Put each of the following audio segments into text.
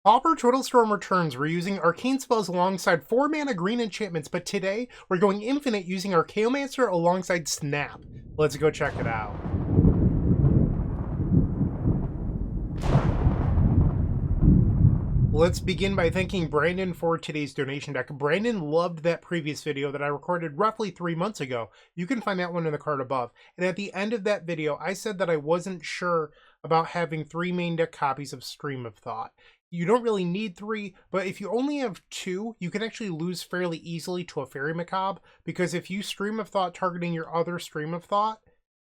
Pauper Twiddle Storm returns. We're using Arcane spells alongside 4 mana green enchantments, but today we're going infinite using Archaeomancer alongside Snap. Let's go check it out. Let's begin by thanking Brandon for today's donation deck. Brandon loved that previous video that I recorded roughly 3 months ago. You can find that one in the card above. And at the end of that video, I said that I wasn't sure about having 3 main deck copies of Stream of Thought. You don't really need 3, but if you only have 2, you can actually lose fairly easily to a Fairy Macabre, because if you Stream of Thought targeting your other Stream of Thought,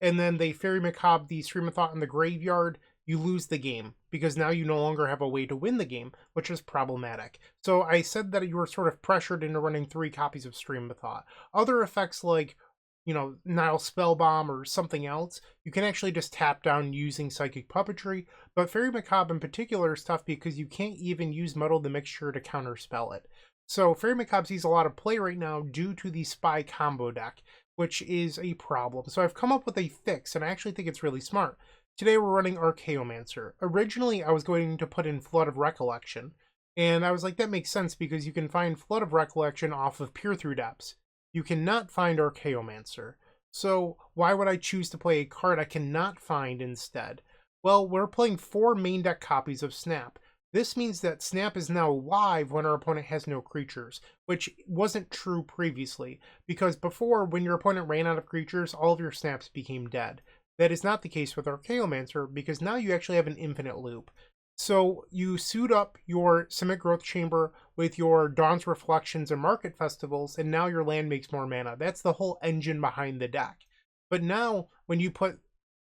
and then they Fairy Macabre the Stream of Thought in the graveyard, you lose the game, because now you no longer have a way to win the game, which is problematic. So I said that you were sort of pressured into running 3 copies of Stream of Thought. Other effects like, Nile Spellbomb or something else, you can actually just tap down using Psychic Puppetry, but Fairy Macabre in particular is tough because you can't even use Muddle the Mixture to counterspell it. So Fairy Macabre sees a lot of play right now due to the Spy combo deck, which is a problem. So I've come up with a fix, and I actually think it's really smart. Today we're running Archaeomancer. Originally I was going to put in Flood of Recollection, and I was like, that makes sense because you can find Flood of Recollection off of Peer Through Depths. You cannot find Archaeomancer. So why would I choose to play a card I cannot find instead? Well, we're playing 4 main deck copies of Snap. This means that Snap is now live when our opponent has no creatures, which wasn't true previously, because before, when your opponent ran out of creatures, all of your Snaps became dead. That is not the case with Archaeomancer, because now you actually have an infinite loop. So you suit up your Simic Growth Chamber with your Dawn's Reflections and Market Festivals, and now your land makes more mana. That's the whole engine behind the deck. But now, when you put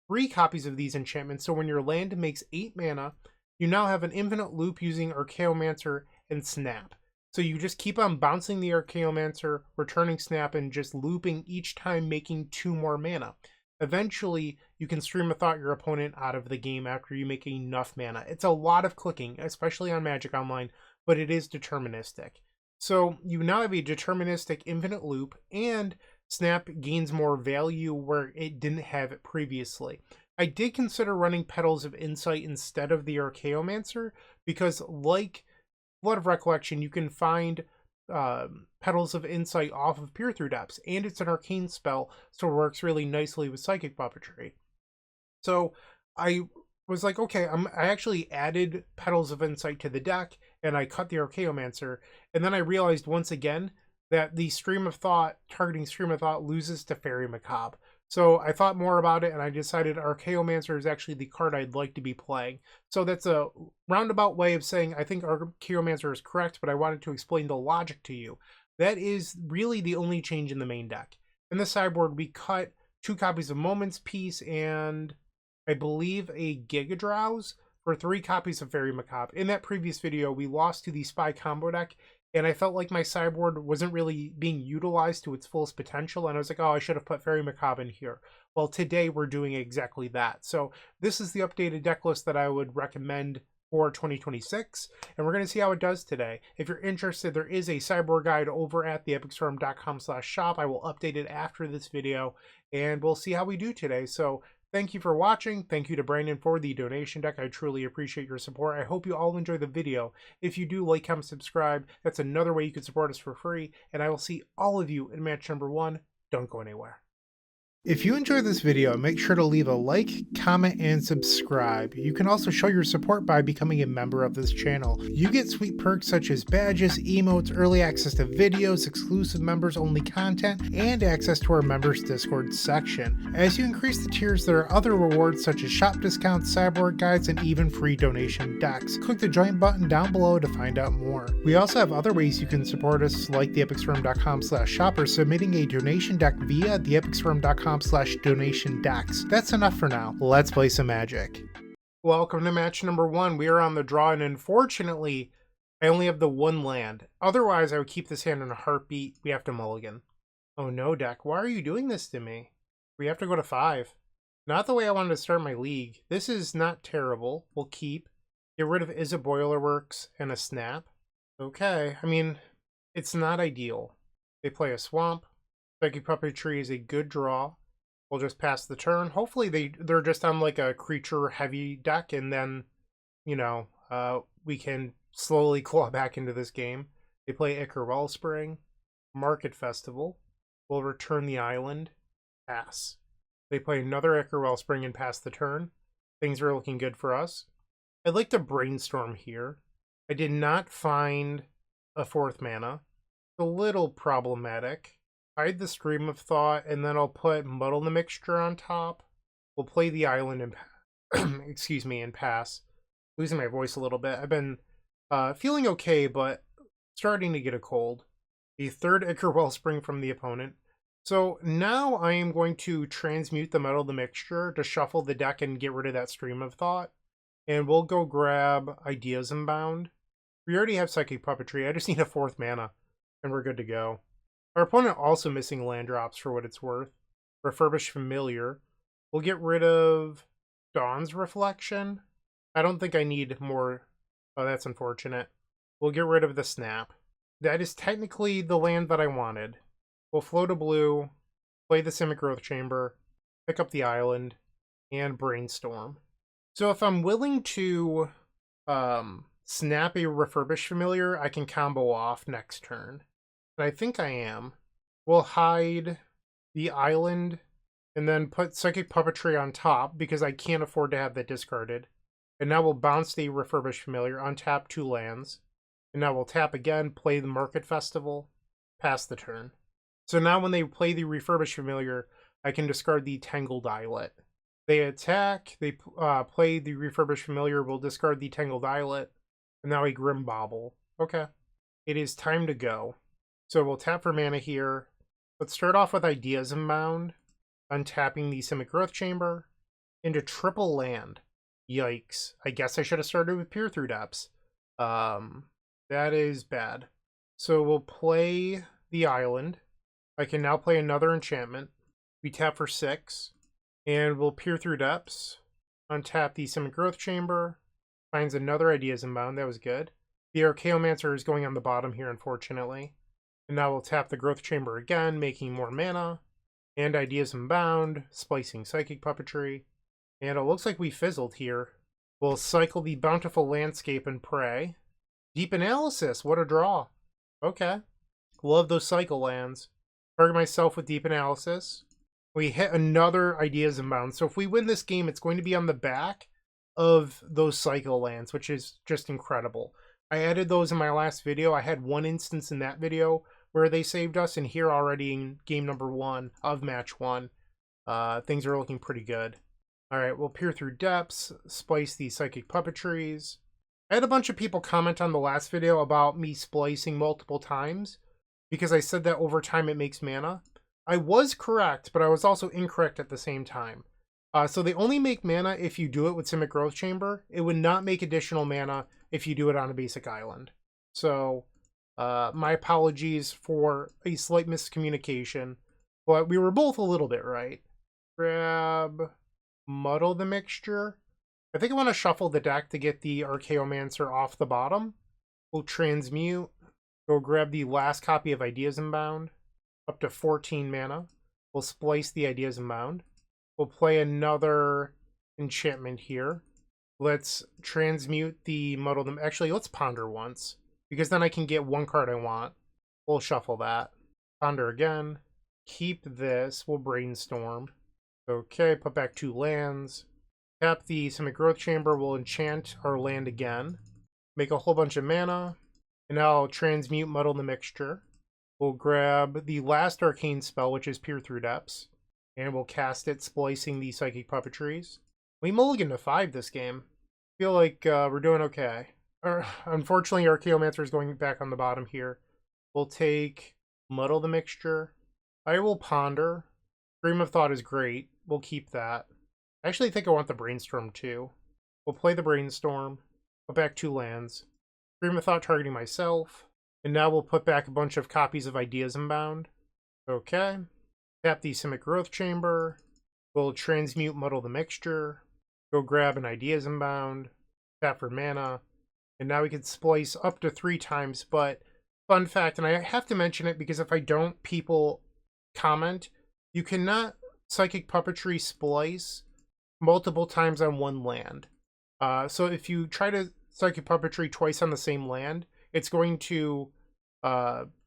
3 copies of these enchantments, so when your land makes 8 mana, you now have an infinite loop using Archaeomancer and Snap. So you just keep on bouncing the Archaeomancer, returning Snap, and just looping each time, making 2 more mana. Eventually, you can Stream of Thought your opponent out of the game after you make enough mana. It's a lot of clicking, especially on Magic Online, but it is deterministic. So you now have a deterministic infinite loop, and Snap gains more value where it didn't have it previously. I did consider running Petals of Insight instead of the Archaeomancer, because like Blood of Recollection, you can find Petals of Insight off of Peer Through Depths, and it's an arcane spell, so it works really nicely with Psychic Puppetry. So I was like, okay, I actually added Petals of Insight to the deck, and I cut the Archaeomancer, and then I realized once again that the Stream of Thought, targeting Stream of Thought, loses to Fairy Macabre. So I thought more about it, and I decided Archaeomancer is actually the card I'd like to be playing. So that's a roundabout way of saying I think Archaeomancer is correct, but I wanted to explain the logic to you. That is really the only change in the main deck. In the sideboard, we cut 2 copies of Moments Peace and I believe a Giga Drowse for 3 copies of Fairy Macabre. In that previous video, we lost to the Spy combo deck, and I felt like my sideboard wasn't really being utilized to its fullest potential, and I was like, oh, I should have put Fairy Macabre in here. Well, today we're doing exactly that. So this is the updated deck list that I would recommend for 2026, and we're going to see how it does today. If you're interested, there is a sideboard guide over at theepicstorm.com/shop. I will update it after this video, and we'll see how we do today. So thank you for watching. Thank you to Brandon for the donation deck. I truly appreciate your support. I hope you all enjoy the video. If you do, like, comment, subscribe. That's another way you can support us for free. And I will see all of you in match number 1. Don't go anywhere. If you enjoyed this video, make sure to leave a like, comment, and subscribe. You can also show your support by becoming a member of this channel. You get sweet perks such as badges, emotes, early access to videos, exclusive members-only content, and access to our members Discord section. As you increase the tiers, there are other rewards such as shop discounts, sideboard guides, and even free donation decks. Click the join button down below to find out more. We also have other ways you can support us, like theepicstorm.com/shop or submitting a donation deck via theepicstorm.com/donation decks. That's enough for now. Let's play some Magic. Welcome to match number 1. We are on the draw, and unfortunately, I only have the 1 land. Otherwise, I would keep this hand in a heartbeat. We have to mulligan. Oh no, deck. Why are you doing this to me? We have to go to 5. Not the way I wanted to start my league. This is not terrible. We'll keep. Get rid of Is a Boiler Works and a Snap. Okay, I mean, it's not ideal. They play a Swamp. Psychic Puppetry is a good draw. We'll just pass the turn. Hopefully they're just on like a creature heavy deck, and then, we we can slowly claw back into this game. They play Ichor Wellspring, Market Festival. We'll return the island, pass. They play another Ichor Wellspring and pass the turn. Things are looking good for us. I'd like to brainstorm here. I did not find a 4th mana. A little problematic. Hide the Stream of Thought, and then I'll put Muddle the Mixture on top. We'll play the island and excuse me, and pass. Losing my voice a little bit. I've been feeling okay, but starting to get a cold. A 3rd Ichor Wellspring from the opponent. So now I am going to transmute the Muddle the Mixture to shuffle the deck and get rid of that Stream of Thought. And we'll go grab Ideas Unbound. We already have Psychic Puppetry. I just need a 4th mana, and we're good to go. Our opponent also missing land drops for what it's worth. Refurbished Familiar. We'll get rid of Dawn's Reflection. I don't think I need more. Oh, that's unfortunate. We'll get rid of the Snap. That is technically the land that I wanted. We'll float a blue, play the Simic Growth Chamber, pick up the island, and brainstorm. So if I'm willing to snap a Refurbished Familiar, I can combo off next turn. And I think I am. We'll hide the island and then put Psychic Puppetry on top because I can't afford to have that discarded. And now we'll bounce the Refurbished Familiar, untap 2 lands. And now we'll tap again, play the Market Festival, pass the turn. So now when they play the Refurbished Familiar, I can discard the Tangled Islet. They attack, they play the Refurbished Familiar, we'll discard the Tangled Islet, and now a Grim Bauble. Okay. It is time to go. So we'll tap for mana here. Let's start off with Ideas Unbound, untapping the Simic Growth Chamber, into triple land. Yikes. I guess I should have started with Peer Through Depths. That is bad. So we'll play the island. I can now play another enchantment. We tap for 6, and we'll Peer Through Depths, untap the Simic Growth Chamber, finds another Ideas Unbound. That was good. The Archaeomancer is going on the bottom here, unfortunately. And now we'll tap the Growth Chamber again, making more mana, and Ideas Unbound, splicing Psychic Puppetry. And it looks like we fizzled here. We'll cycle the Bountiful Landscape and pray. Deep Analysis, what a draw. Okay. Love those cycle lands. Target myself with Deep Analysis. We hit another Ideas Unbound. So if we win this game, it's going to be on the back of those cycle lands, which is just incredible. I added those in my last video. I had one instance in that video where they saved us, and here already in game number 1 of match 1, things are looking pretty good. All right, we'll Peer Through Depths, splice these Psychic Puppetries. I had a bunch of people comment on the last video about me splicing multiple times because I said that over time it makes mana. I was correct, but I was also incorrect at the same time. So they only make mana if you do it with Simic Growth Chamber. It would not make additional mana if you do it on a basic island. So my apologies for a slight miscommunication, but we were both a little bit right. Grab Muddle the Mixture. I think I want to shuffle the deck to get the Archaeomancer off the bottom. We'll transmute. Go grab the last copy of Ideas Unbound. Up to 14 mana. We'll splice the Ideas Unbound. We'll play another enchantment here. Let's transmute the Muddle them. Actually, let's ponder once, because then I can get one card I want. We'll shuffle that. Ponder again. Keep this. We'll brainstorm. Okay, put back 2 lands. Tap the Simic Growth Chamber. We'll enchant our land again. Make a whole bunch of mana. And now I'll transmute Muddle the Mixture. We'll grab the last arcane spell, which is Peer Through Depths. And we'll cast it, splicing the Psychic Puppetries. We mulligan to 5 this game. Feel like we're doing okay. Unfortunately, Archaeomancer is going back on the bottom here. We'll take Muddle the Mixture. I will ponder. Stream of Thought is great. We'll keep that. I actually think I want the Brainstorm too. We'll play the Brainstorm. Put back 2 lands. Stream of Thought targeting myself. And now we'll put back a bunch of copies of Ideas Unbound. Okay. Tap the Simic Growth Chamber. We'll transmute Muddle the Mixture. Go grab an Ideas Unbound. Tap for mana. And now we can splice up to 3 times. But fun fact, and I have to mention it because if I don't, people comment. You cannot Psychic Puppetry splice multiple times on one land. So if you try to Psychic Puppetry twice on the same land, it's going to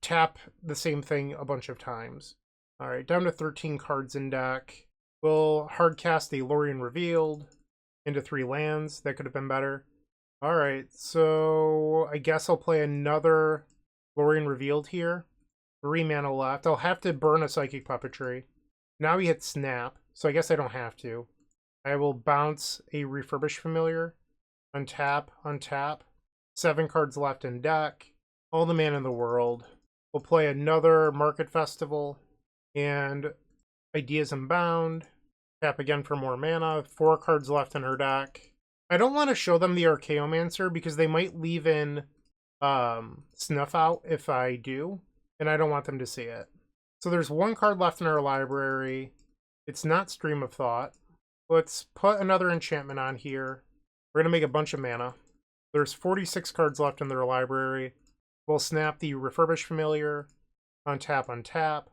tap the same thing a bunch of times. All right, down to 13 cards in deck. We'll hard cast a Lorien Revealed into 3 lands. That could have been better. All right, so I guess I'll play another Lorien Revealed here. 3 mana left. I'll have to burn a Psychic Puppetry. Now we hit Snap, so I guess I don't have to. I will bounce a Refurbished Familiar. Untap, untap. 7 cards left in deck. All the mana in the world. We'll play another Market Festival. And Ideas Unbound. Tap again for more mana. 4 cards left in her deck. I don't want to show them the Archaeomancer because they might leave in Snuff Out if I do. And I don't want them to see it. So there's 1 card left in our library. It's not Stream of Thought. Let's put another enchantment on here. We're going to make a bunch of mana. There's 46 cards left in their library. We'll snap the Refurbished Familiar. Untap, untap.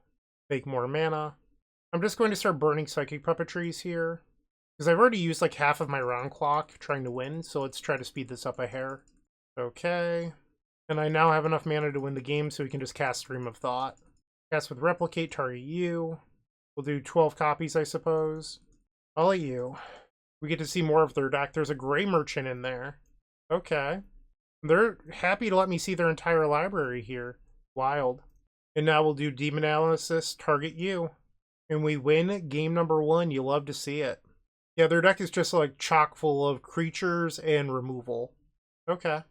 Make more mana. I'm just going to start burning Psychic Puppetries here. Because I've already used like half of my round clock trying to win, so let's try to speed this up a hair. Okay. And I now have enough mana to win the game, so we can just cast Stream of Thought. Cast with Replicate, target you. We'll do 12 copies, I suppose. All of you. We get to see more of their deck. There's a Gray Merchant in there. Okay. They're happy to let me see their entire library here. Wild. And now we'll do Demon Analysis, target you. And we win game number 1. You love to see it. Yeah, their deck is just like chock full of creatures and removal. Okay.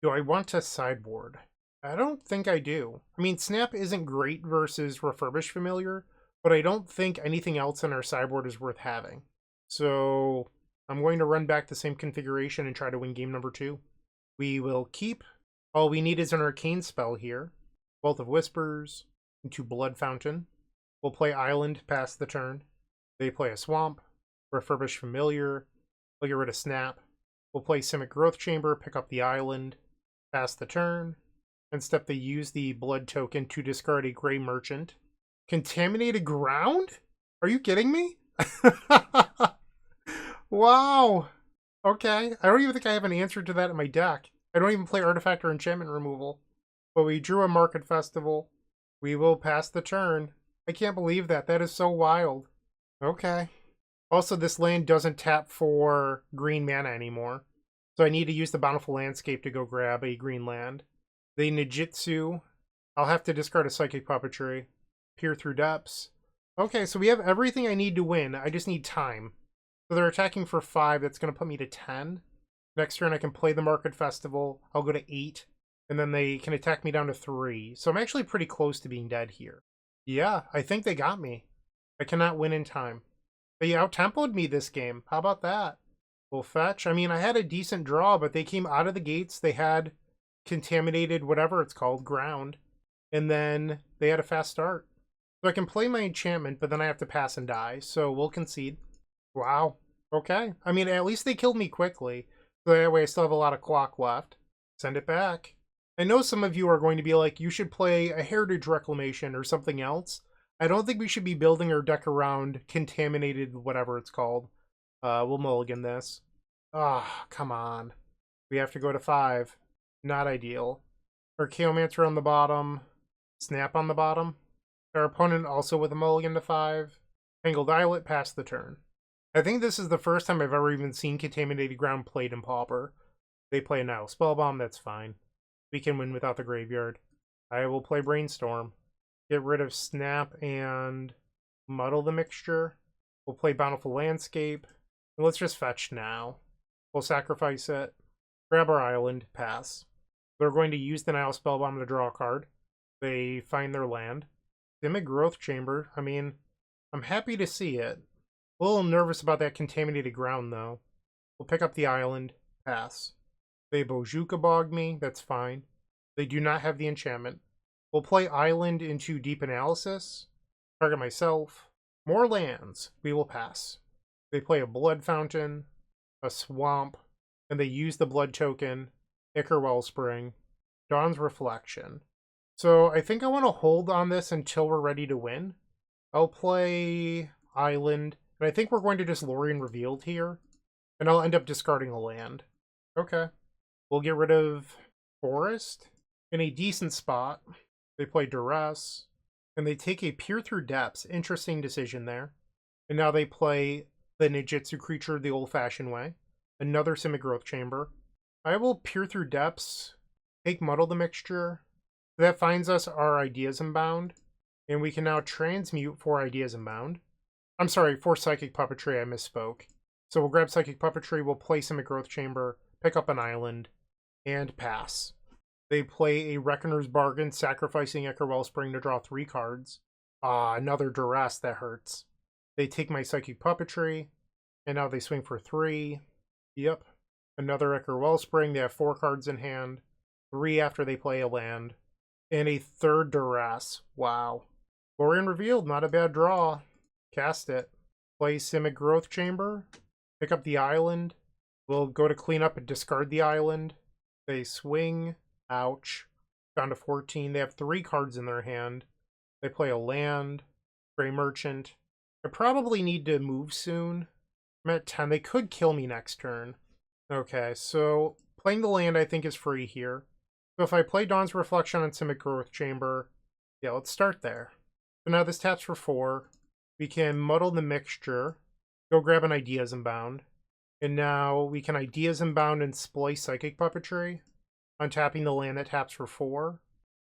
Do I want to sideboard? I don't think I do. I mean, Snap isn't great versus Refurbished Familiar, but I don't think anything else in our sideboard is worth having. So I'm going to run back the same configuration and try to win game number 2. We will keep. All we need is an Arcane spell here. Wealth of Whispers into Blood Fountain. We'll play Island past the turn. They play a Swamp. Refurbished Familiar. We'll get rid of Snap. We'll play Simic Growth Chamber, pick up the Island, pass the turn. And step they use the Blood token to discard a Gray Merchant. Contaminated Ground? Are you kidding me? Wow. Okay. I don't even think I have an answer to that in my deck. I don't even play Artifact or Enchantment Removal. But we drew a Market Festival. We will pass the turn. I can't believe that. That is so wild. Okay. Also, this land doesn't tap for green mana anymore. So I need to use the Bountiful Landscape to go grab a green land. They Nijitsu. I'll have to discard a Psychic Puppetry. Peer Through Depths. Okay, so we have everything I need to win. I just need time. So they're attacking for 5. That's going to put me to 10. Next turn I can play the Market Festival. I'll go to 8. And then they can attack me down to 3. So I'm actually pretty close to being dead here. Yeah, I think they got me. I cannot win in time. They out-tempoed me this game. How about that? We'll fetch. I mean, I had a decent draw, but they came out of the gates. They had contaminated, whatever it's called, ground. And then they had a fast start. So I can play my enchantment, but then I have to pass and die. So we'll concede. Wow. Okay. I mean, at least they killed me quickly. So that way I still have a lot of clock left. Send it back. I know some of you are going to be like, you should play a Heritage Reclamation or something else. I don't think we should be building our deck around contaminated, whatever it's called. We'll mulligan this. Ah, come on. We have to go to 5. Not ideal. Archaeomancer on the bottom. Snap on the bottom. Our opponent also with a mulligan to 5. Tangled Islet, pass the turn. I think this is the first time I've ever even seen Contaminated Ground played in Pauper. They play a Nile Spellbomb, that's fine. We can win without the graveyard. I will play Brainstorm. Get rid of Snap and Muddle the Mixture. We'll play Bountiful Landscape. And let's just fetch now. We'll sacrifice it. Grab our island, pass. They're going to use the Nile Spellbomb to draw a card. They find their land. Simic Growth Chamber, I mean, I'm happy to see it. A little nervous about that Contaminated Ground, though. We'll pick up the island, pass. They Bojuka Bog me, that's fine. They do not have the enchantment. We'll play Island into Deep Analysis. Target myself. More lands. We will pass. They play a Blood Fountain, a Swamp, and they use the Blood token, Ichor Wellspring, Dawn's Reflection. So I think I want to hold on this until we're ready to win. I'll play Island, and I think we're going to just Lorien Revealed here, and I'll end up discarding a land. Okay. We'll get rid of Forest in a decent spot. They play Duress, and they take a Peer Through Depths. Interesting decision there. And now they play the Ninjutsu creature the old-fashioned way. Another Simic Growth Chamber. I will Peer Through Depths, take Muddle the Mixture. That finds us our Ideas Unbound, and we can now transmute 4 Ideas Unbound. I'm sorry, 4 Psychic Puppetry, I misspoke. So we'll grab Psychic Puppetry, we'll play Simic Growth Chamber, pick up an island, and pass. They play a Reckoner's Bargain, sacrificing Echo Wellspring to draw 3 cards. Another Duress, that hurts. They take my Psychic Puppetry, and now they swing for 3. Yep. Another Echo Wellspring, they have 4 cards in hand. 3 after they play a land. And a third Duress. Wow. Lorien Revealed, not a bad draw. Cast it. Play Simic Growth Chamber. Pick up the island. We'll go to clean up and discard the island. They swing. Ouch. Down to 14. They have 3 cards in their hand. They play a land. Gray Merchant. I probably need to move soon. I'm at 10. They could kill me next turn. Okay, so playing the land I think is free here. So if I play Dawn's Reflection on Simic Growth Chamber, yeah, let's start there. So now this taps for 4. We can Muddle the Mixture. Go grab an Ideas Unbound. And now we can Ideas Unbound and Splice Psychic Puppetry. Untapping the land that taps for 4.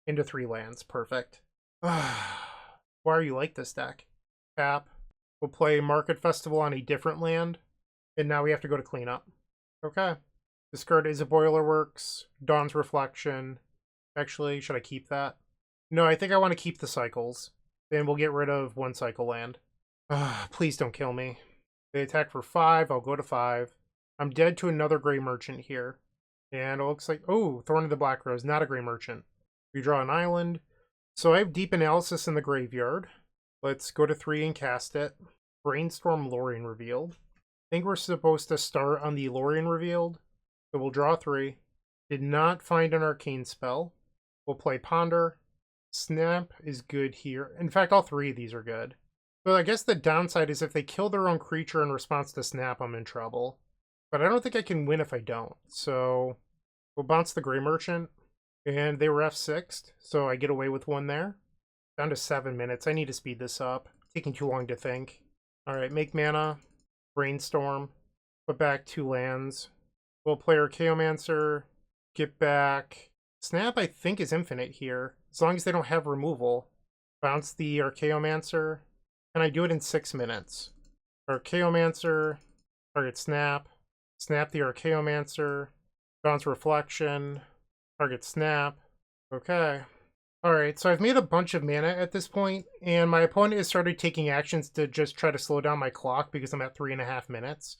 Into 3 lands. Perfect. Why are you like this deck? Tap. We'll play Market Festival on a different land. And now we have to go to cleanup. Okay. Discard Is a Boilerworks. Dawn's Reflection. Actually, should I keep that? No, I think I want to keep the cycles. Then we'll get rid of 1 cycle land. Please don't kill me. They attack for 5. I'll go to 5. I'm dead to another Gray Merchant here. And it looks like... Oh, Thorn of the Black Rose. Not a Gray Merchant. We draw an island. So I have Deep Analysis in the graveyard. Let's go to 3 and cast it. Brainstorm Lorien Revealed. I think we're supposed to start on the Lorien Revealed. So we'll draw 3. Did not find an Arcane spell. We'll play Ponder. Snap is good here. In fact, all 3 of these are good. So I guess the downside is if they kill their own creature in response to Snap, I'm in trouble. But I don't think I can win if I don't. So we'll bounce the Gray Merchant. And they were F6'd, so I get away with 1 there. Down to 7 minutes. I need to speed this up. Taking too long to think. Alright, make mana. Brainstorm. Put back 2 lands. We'll play Archaeomancer. Get back. Snap, I think, is infinite here. As long as they don't have removal. Bounce the Archaeomancer. Can I do it in 6 minutes? Archaeomancer. Target Snap. Snap the Archaeomancer. Bounce Reflection. Target Snap. Okay. Alright, so I've made a bunch of mana at this point, and my opponent has started taking actions to just try to slow down my clock because I'm at 3.5 minutes.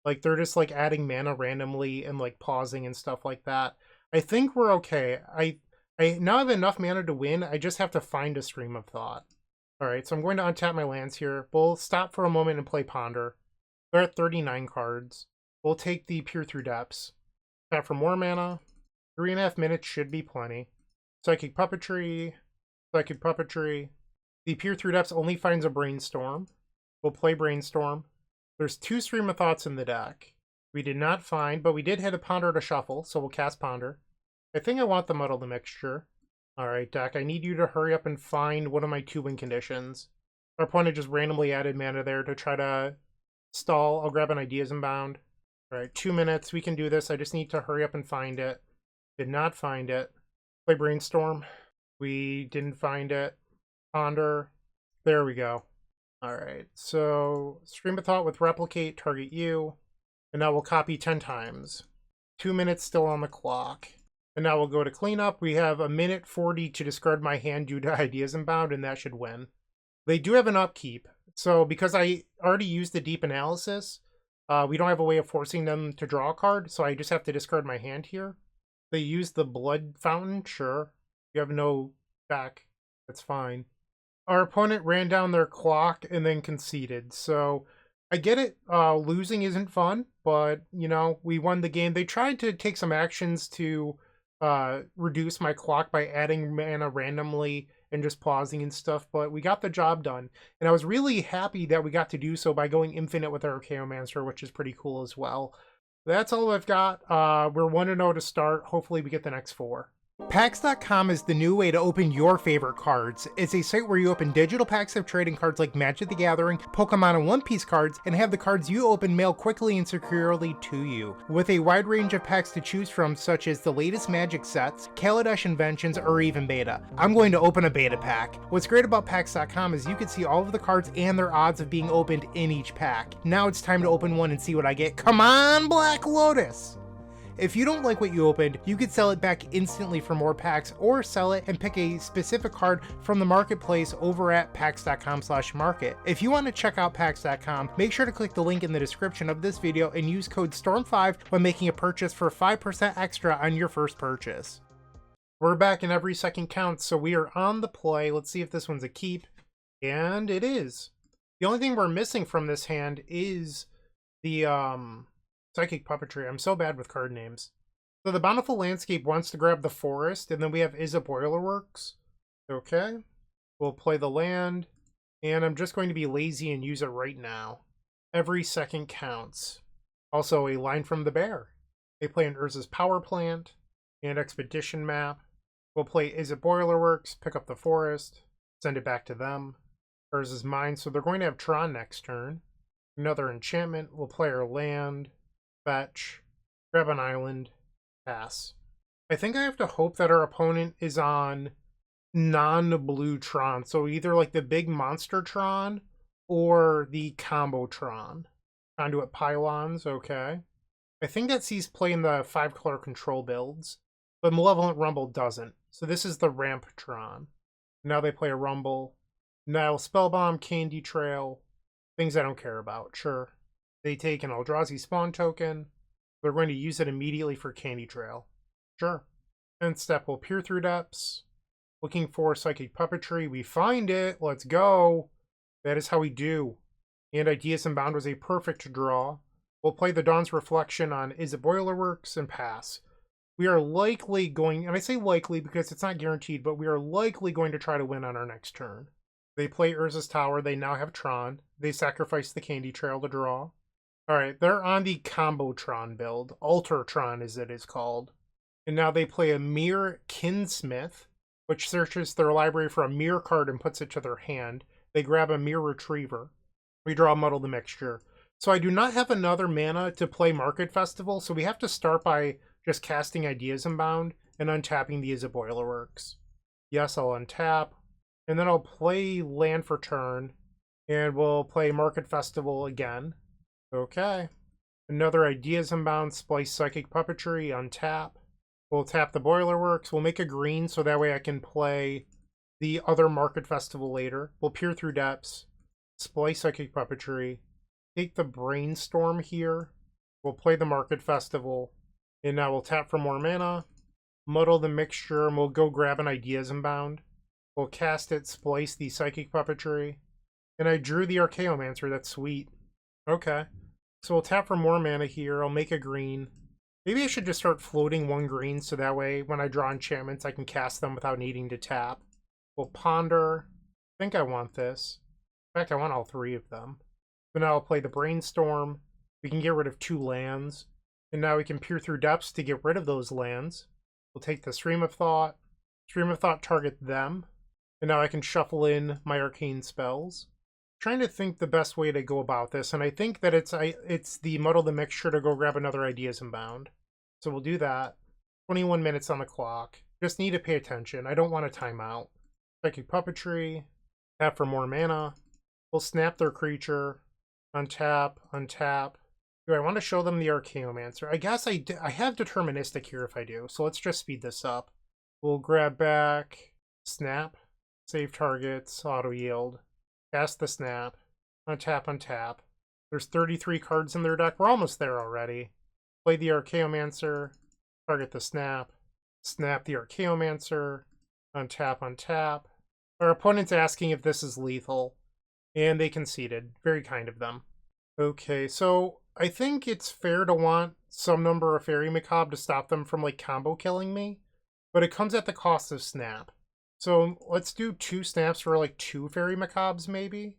Like, they're just, like, adding mana randomly and, like, pausing and stuff like that. I think we're okay. I now have enough mana to win. I just have to find a Stream of Thought. Alright, so I'm going to untap my lands here. We'll stop for a moment and play Ponder. They're at 39 cards. We'll take the Peer Through Depths. Tap for more mana. 3.5 minutes should be plenty. Psychic Puppetry. Psychic Puppetry. The Peer Through Depths only finds a Brainstorm. We'll play Brainstorm. There's 2 Stream of Thoughts in the deck. We did not find, but we did hit a Ponder to shuffle, so we'll cast Ponder. I think I want the Muddle the Mixture. Alright, deck, I need you to hurry up and find one of my 2 win conditions. Our opponent just randomly added mana there to try to stall. I'll grab an Ideas Unbound. Alright, 2 minutes. We can do this. I just need to hurry up and find it. Did not find it. Play Brainstorm. We didn't find it. Ponder. There we go. Alright, so Stream of Thought with Replicate, target you. And now we'll copy 10 times. 2 minutes still on the clock. And now we'll go to cleanup. We have 1:40 to discard my hand due to Ideas Unbound, and that should win. They do have an upkeep. So because I already used the Deep Analysis, we don't have a way of forcing them to draw a card, so I just have to discard my hand here. They use the Blood Fountain, sure. You have no back, that's fine. Our opponent ran down their clock and then conceded, so I get it. Losing isn't fun, but, you know, we won the game. They tried to take some actions to reduce my clock by adding mana randomly and just pausing and stuff, but we got the job done. And I was really happy that we got to do so by going infinite with our Archaeomancer, which is pretty cool as well. That's all I've got. We're 1-0 to start. Hopefully we get the next 4. Packs.com is the new way to open your favorite cards. It's a site where you open digital packs of trading cards like Magic the Gathering, Pokemon, and One Piece cards, and have the cards you open mailed quickly and securely to you. With a wide range of packs to choose from, such as the latest Magic sets, Kaladesh inventions, or even beta. I'm going to open a beta pack. What's great about Packs.com is you can see all of the cards and their odds of being opened in each pack. Now it's time to open one and see what I get. Come on, Black Lotus! If you don't like what you opened, you could sell it back instantly for more packs, or sell it and pick a specific card from the marketplace over at packs.com/market. If you want to check out packs.com, make sure to click the link in the description of this video and use code STORM5 when making a purchase for 5% extra on your first purchase. We're back and every second counts, so we are on the play. Let's see if this one's a keep. And it is. The only thing we're missing from this hand is the Psychic Puppetry. I'm so bad with card names. So the Bountiful Landscape wants to grab the Forest, and then we have Is a Boilerworks. Okay. We'll play the land, and I'm just going to be lazy and use it right now. Every second counts. Also, a line from the Bear. They play an Urza's Power Plant and Expedition Map. We'll play Is it Boilerworks, pick up the Forest, send it back to them. Urza's Mine, so they're going to have Tron next turn. Another enchantment. We'll play our land. Fetch, grab an island, pass. I think I have to hope that our opponent is on non-blue Tron, so either like the big monster Tron or the combo Tron. Conduit Pylons, okay. I think that sees play in the 5-color control builds, but Malevolent Rumble doesn't. So this is the ramp Tron. Now they play a Rumble. Nile Spellbomb, Candy Trail, things I don't care about, sure. They take an Eldrazi spawn token. They're going to use it immediately for Candy Trail. Sure. 10th step, we'll Peer Through Depths. Looking for Psychic Puppetry. We find it. Let's go. That is how we do. And Ideas Unbound was a perfect draw. We'll play the Dawn's Reflection on Is it Boilerworks and pass. We are likely going, and I say likely because it's not guaranteed, but we are likely going to try to win on our next turn. They play Urza's Tower. They now have Tron. They sacrifice the Candy Trail to draw. Alright, they're on the Combo Tron build. Alter Tron, as it is called. And now they play a Mirror Kinsmith, which searches their library for a mirror card and puts it to their hand. They grab a Mirror Retriever. We draw Muddle the Mixture. So I do not have another mana to play Market Festival, so we have to start by just casting Ideas Unbound and untapping the Is it Boilerworks. Yes, I'll untap. And then I'll play land for turn. And we'll play Market Festival again. Okay. Another Ideas Unbound, Splice Psychic Puppetry, untap. We'll tap the Boilerworks. We'll make a green so that way I can play the other Market Festival later. We'll Peer Through Depths, Splice Psychic Puppetry, take the Brainstorm here. We'll play the Market Festival. And now we'll tap for more mana, Muddle the Mixture, and we'll go grab an Ideas Unbound. We'll cast it, Splice the Psychic Puppetry. And I drew the Archaeomancer. That's sweet. Okay. So we'll tap for more mana here. I'll make a green. Maybe I should just start floating one green so that way when I draw enchantments I can cast them without needing to tap. We'll ponder. I think I want this. In fact, I want all 3 of them. So now I'll play the Brainstorm. We can get rid of 2 lands. And now we can Peer Through Depths to get rid of those lands. We'll take the Stream of Thought. Stream of Thought, target them. And now I can shuffle in my arcane spells. Trying to think the best way to go about this, and I think that it's the Muddle the Mixture to go grab another Ideas Unbound. So we'll do that. 21 minutes on the clock. Just need to pay attention. I don't want a timeout. Psychic Puppetry. Tap for more mana. We'll snap their creature. Untap, untap. Do I want to show them the Archaeomancer? I guess I have deterministic here if I do, so let's just speed this up. We'll grab back, snap, save targets, auto yield. Cast the snap. Untap, untap. There's 33 cards in their deck. We're almost there already. Play the Archaeomancer. Target the snap. Snap the Archaeomancer. Untap, untap. Our opponent's asking if this is lethal. And they conceded. Very kind of them. Okay, so I think it's fair to want some number of Fairy Macabre to stop them from like combo killing me. But it comes at the cost of snap. So let's do 2 snaps for like 2 Fairy Macabres maybe.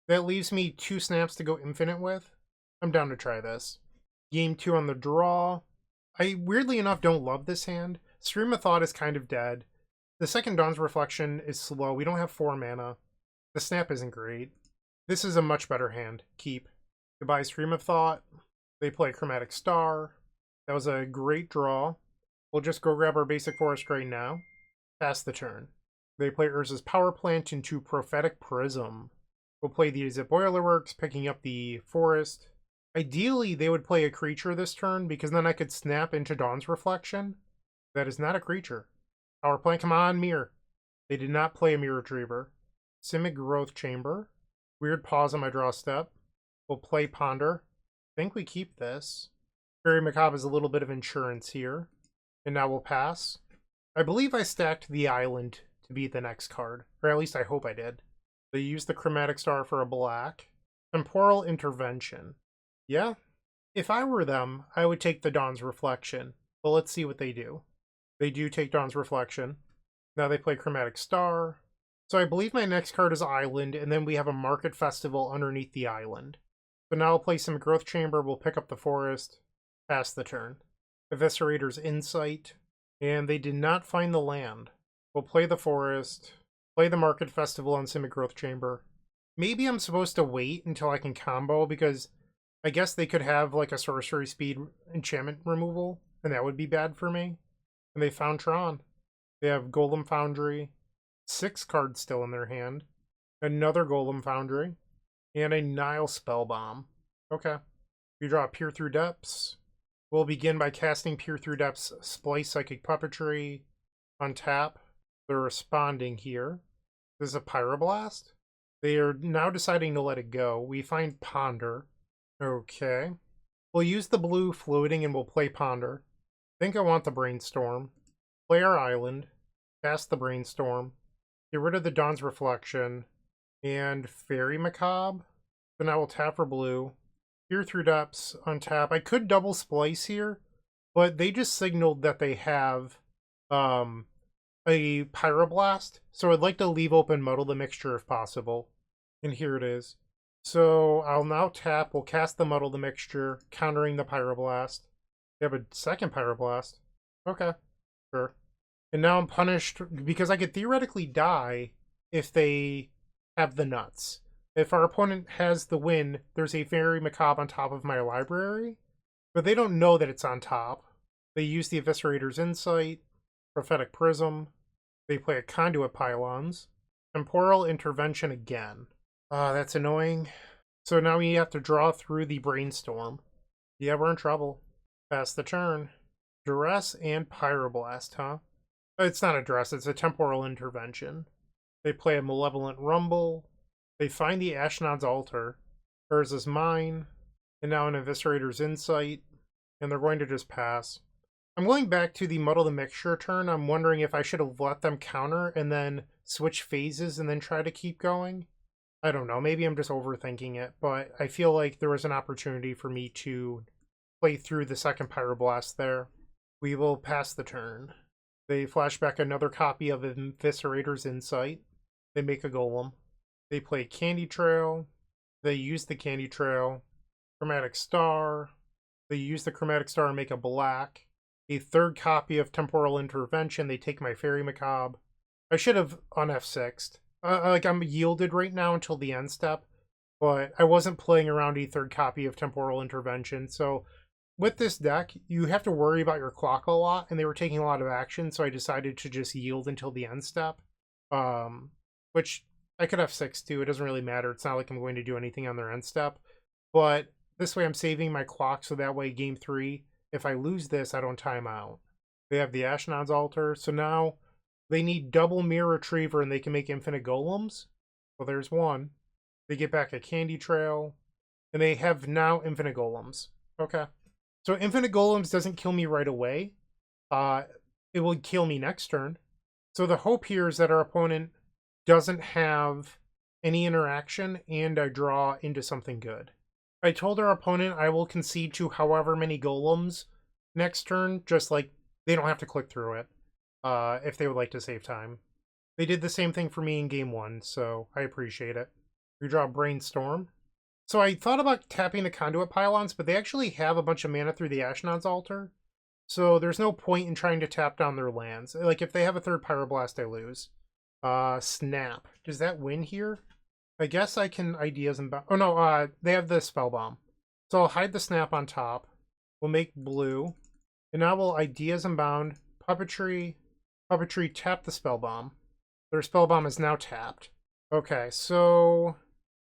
That leaves me 2 snaps to go infinite with. I'm down to try this. Game 2 on the draw. I weirdly enough don't love this hand. Stream of Thought is kind of dead. The second Dawn's Reflection is slow. We don't have 4 mana. The snap isn't great. This is a much better hand. Keep. Goodbye, Stream of Thought. They play Chromatic Star. That was a great draw. We'll just go grab our basic forest right now. Pass the turn. They play Urza's Power Plant into Prophetic Prism. We'll play these at Boilerworks, picking up the forest. Ideally, they would play a creature this turn, because then I could snap into Dawn's Reflection. That is not a creature. Power Plant, come on, Mirror. They did not play a Mirror Retriever. Simic Growth Chamber. Weird pause on my draw step. We'll play Ponder. I think we keep this. Very Macabre is a little bit of insurance here. And now we'll pass. I believe I stacked the island to beat the next card. Or at least I hope I did. They used the Chromatic Star for a black. Temporal Intervention. Yeah. If I were them, I would take the Dawn's Reflection. But let's see what they do. They do take Dawn's Reflection. Now they play Chromatic Star. So I believe my next card is Island, and then we have a Market Festival underneath the island. So now I'll play some Growth Chamber, we'll pick up the forest, pass the turn. Eviscerator's Insight, and they did not find the land. We'll play the forest, play the Market Festival on Simic Growth Chamber. Maybe I'm supposed to wait until I can combo, because I guess they could have like a sorcery speed enchantment removal, and that would be bad for me. And they found Tron. They have Golem Foundry, 6 cards still in their hand, another Golem Foundry, and a Nile Spellbomb. Okay. You draw Peer Through Depths. We'll begin by casting Peer Through Depths, Splice Psychic Puppetry, untap. They're responding here. This is a Pyroblast. They are now deciding to let it go. We find Ponder. Okay. We'll use the blue floating and we'll play Ponder. I think I want the Brainstorm. Play our island. Cast the Brainstorm. Get rid of the Dawn's Reflection. And Fairy Macabre. So now we'll tap for blue. Peer Through Depths, untap. I could double Splice here, but they just signaled that they have a Pyroblast. So I'd like to leave open Muddle the Mixture if possible. And here it is. So I'll now tap. We'll cast the Muddle the Mixture, countering the Pyroblast. They have a second Pyroblast. Okay, sure. And now I'm punished because I could theoretically die if they have the nuts. If our opponent has the win, there's a Fairy Macabre on top of my library, but they don't know that it's on top. They use the Eviscerator's Insight, Prophetic Prism. They play a Conduit Pylons. Temporal Intervention again. That's annoying. So now we have to draw through the Brainstorm. Yeah, we're in trouble. Pass the turn. Duress and Pyroblast, huh? It's not a Duress, it's a Temporal Intervention. They play a Malevolent Rumble. They find the Ashnod's Altar. Urza's Mine. And now an Eviscerator's Insight. And they're going to just pass. I'm going back to the Muddle the Mixture turn. I'm wondering if I should have let them counter and then switch phases and then try to keep going. I don't know. Maybe I'm just overthinking it. But I feel like there was an opportunity for me to play through the second Pyroblast there. We will pass the turn. They flash back another copy of Eviscerator's Insight. They make a Golem. They play Candy Trail. They use the Candy Trail. Chromatic Star. They use the Chromatic Star and make a black. A third copy of Temporal Intervention. They take my Fairy Macabre. I should have on F6'd. I'm yielded right now until the end step. But I wasn't playing around a third copy of Temporal Intervention. So with this deck, you have to worry about your clock a lot. And they were taking a lot of action. So I decided to just yield until the end step. Which I could F6 too. It doesn't really matter. It's not like I'm going to do anything on their end step. But this way I'm saving my clock so that way game 3, if I lose this, I don't time out. They have the Ashnod's Altar. So now they need double Mirror Retriever and they can make infinite golems. Well, there's one. They get back a Candy Trail. And they have now infinite golems. Okay. So infinite golems doesn't kill me right away. It will kill me next turn. So the hope here is that our opponent doesn't have any interaction and I draw into something good. I told our opponent I will concede to however many golems next turn, just like they don't have to click through it if they would like to save time. They did the same thing for me in game 1, so I appreciate it. We draw Brainstorm. So I thought about tapping the Conduit Pylons, but they actually have a bunch of mana through the Ashnod's Altar. So there's no point in trying to tap down their lands. Like, if they have a third Pyroblast, I lose. Snap. Does that win here? I guess I can Ideas and Bound. Oh, no, they have the Spellbomb. So I'll hide the Snap on top. We'll make blue. And now we'll Ideas and Bound. Puppetry. Puppetry, tap the Spellbomb. Their Spellbomb is now tapped. Okay, so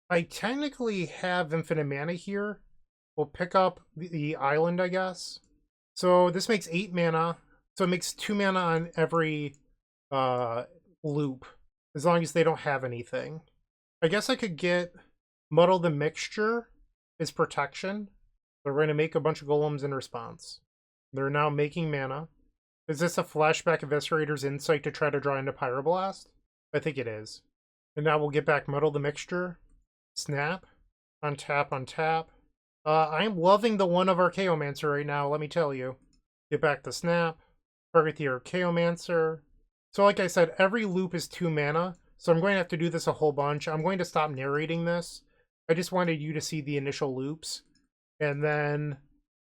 I technically have infinite mana here. We'll pick up the island, I guess. So this makes 8 mana. So it makes 2 mana on every loop, as long as they don't have anything. I guess I could get Muddle the Mixture as protection. They're going to make a bunch of golems in response. They're now making mana. Is this a flashback of Eviscerator's Insight to try to draw into Pyroblast? I think it is. And now we'll get back Muddle the Mixture. Snap. Untap, untap. I'm loving the one of Archaeomancer right now, let me tell you. Get back the Snap. Target the Archaeomancer. So like I said, every loop is 2 mana, so I'm going to have to do this a whole bunch. I'm going to stop narrating this. I just wanted you to see the initial loops. And then,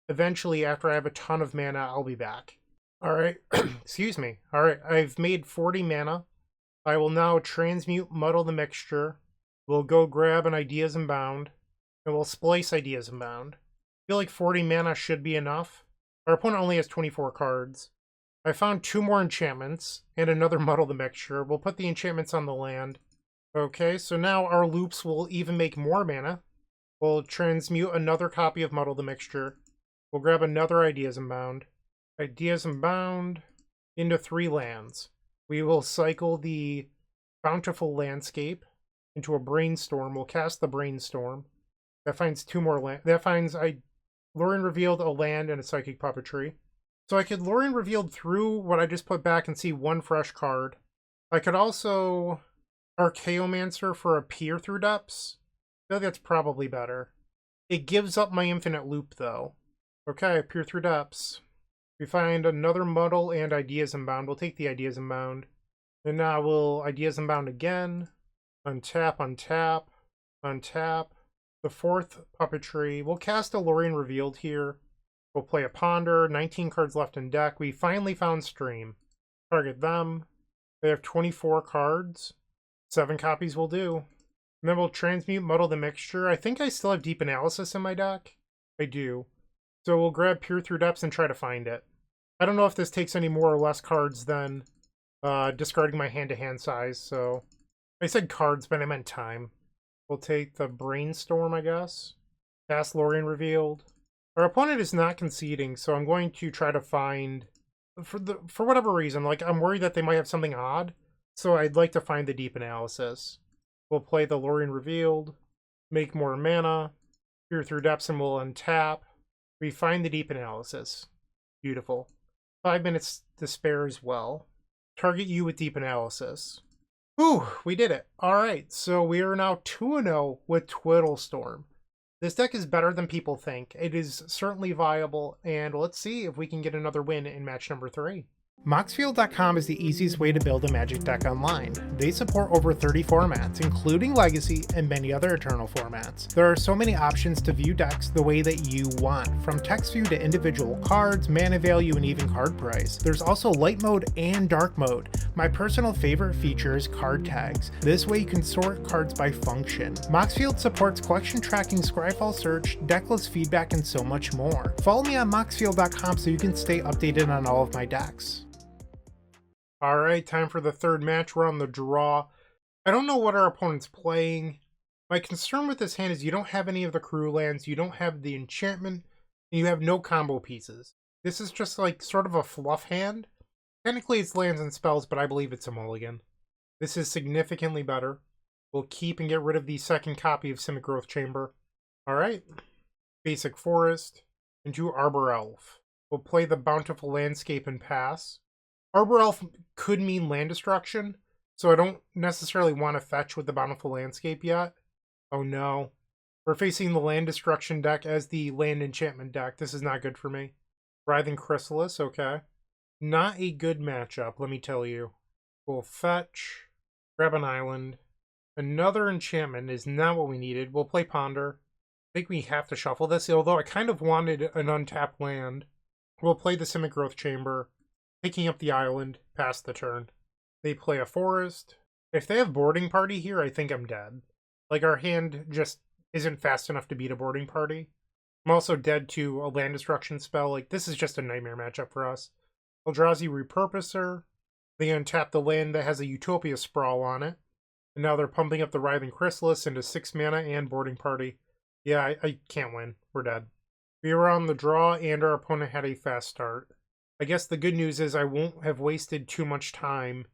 eventually, after I have a ton of mana, I'll be back. Alright, excuse me. Alright, I've made 40 mana. I will now transmute Muddle the Mixture. We'll go grab an Ideas and Bound. And we'll Splice Ideas and Bound. I feel like 40 mana should be enough. Our opponent only has 24 cards. I found 2 more enchantments and another Muddle the Mixture. We'll put the enchantments on the land. Okay, so now our loops will even make more mana. We'll transmute another copy of Muddle the Mixture. We'll grab another Ideas and Bound. Ideas and Bound into 3 lands. We will cycle the Bountiful Landscape into a Brainstorm. We'll cast the Brainstorm. That finds 2 more land. That finds Lorien Revealed, a land, and a Psychic Puppetry. So I could Lorien Revealed through what I just put back and see 1 fresh card. I could also Archaeomancer for a Peer Through Depths. I think that's probably better. It gives up my infinite loop, though. Okay, Peer Through Depths. We find another Muddle and Ideas and Bound. We'll take the Ideas and Bound. And now we'll Ideas and Bound again. Untap, untap, untap. The 4th Puppetry. We'll cast a Lorien Revealed here. We'll play a Ponder. 19 cards left in deck. We finally found Stream. Target them. They have 24 cards. 7 copies will do. And then we'll transmute Muddle the Mixture. I think I still have Deep Analysis in my deck. I do. So we'll grab Peer Through Depths and try to find it. I don't know if this takes any more or less cards than discarding my hand-to-hand size, so... I said cards, but I meant time. We'll take the Brainstorm, I guess. Cast Lorien Revealed. Our opponent is not conceding, so I'm going to try to find... For whatever reason, like, I'm worried that they might have something odd, so I'd like to find the Deep Analysis. We'll play the Lorien Revealed, make more mana, Peer Through Depths, and we'll untap. We find the Deep Analysis. Beautiful. 5 minutes to spare as well. Target you with Deep Analysis. Whew, we did it. Alright, so we are now 2-0 with Twiddle Storm. This deck is better than people think. It is certainly viable, and let's see if we can get another win in match number 3. Moxfield.com is the easiest way to build a Magic deck online. They support over 30 formats, including Legacy and many other Eternal formats. There are so many options to view decks the way that you want, from text view to individual cards, mana value, and even card price. There's also light mode and dark mode. My personal favorite feature is card tags. This way you can sort cards by function. Moxfield supports collection tracking, Scryfall search, decklist feedback, and so much more. Follow me on Moxfield.com so you can stay updated on all of my decks. Alright, time for the 3rd match. We're on the draw. I don't know what our opponent's playing. My concern with this hand is you don't have any of the karoo lands, you don't have the enchantment, and you have no combo pieces. This is just like sort of a fluff hand. Technically it's lands and spells, but I believe it's a mulligan. This is significantly better. We'll keep and get rid of the 2nd copy of Simic Growth Chamber. Alright. Basic Forest into Arbor Elf. We'll play the Bountiful Landscape and pass. Arbor Elf could mean land destruction, so I don't necessarily want to fetch with the Bountiful Landscape yet. Oh no. We're facing the land destruction deck as the land enchantment deck. This is not good for me. Writhing Chrysalis, okay. Not a good matchup, let me tell you. We'll fetch, grab an island. Another enchantment is not what we needed. We'll play Ponder. think we have to shuffle this, although I kind of wanted an untapped land. We'll play the Simic Growth Chamber, picking up the island, pass the turn. They play a forest. If they have boarding party here, I think I'm dead. Like, our hand just isn't fast enough to beat a boarding party. I'm also dead to a land destruction spell. Like, this is just a nightmare matchup for us. Eldrazi Repurposer. They untap the land that has a Utopia Sprawl on it. And now they're pumping up the Writhing Chrysalis into 6 mana and boarding party. Yeah, I can't win. We're dead. We were on the draw, and our opponent had a fast start. I guess the good news is I won't have wasted too much time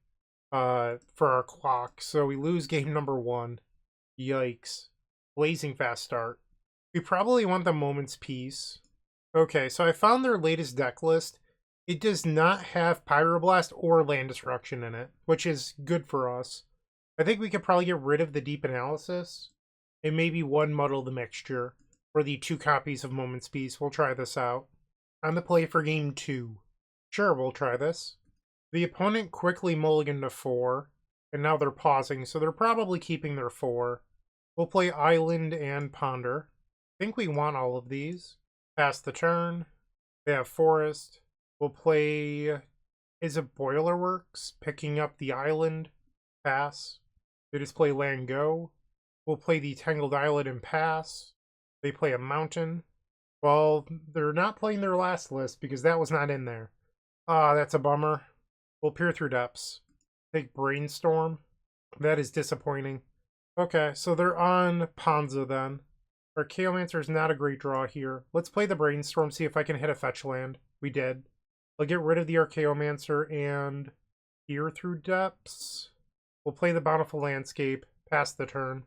for our clock. So we lose game number 1. Yikes. Blazing fast start. We probably want the Moment's Peace. Okay, so I found their latest deck list. It does not have Pyroblast or Land Destruction in it, which is good for us. I think we could probably get rid of the Deep Analysis and maybe one Muddle the Mixture for the 2 copies of Moment's Peace. We'll try this out. On the play for game 2. Sure, we'll try this. The opponent quickly mulliganed to 4, and now they're pausing, so they're probably keeping their 4. We'll play Island and Ponder. I think we want all of these. Pass the turn. They have Forest. We'll play... Is it Boilerworks? Picking up the Island. Pass. They just play Land Go. We'll play the Tangled Islet and pass. They play a Mountain. Well, they're not playing their last list because that was not in there. Ah, that's a bummer. We'll Peer Through Depths. Take Brainstorm. That is disappointing. Okay, so they're on Ponza then. Archaeomancer's not a great draw here. Let's play the Brainstorm, see if I can hit a fetch land. We did. I'll get rid of the Archaeomancer and Peer Through Depths. We'll play the Bountiful Landscape, pass the turn.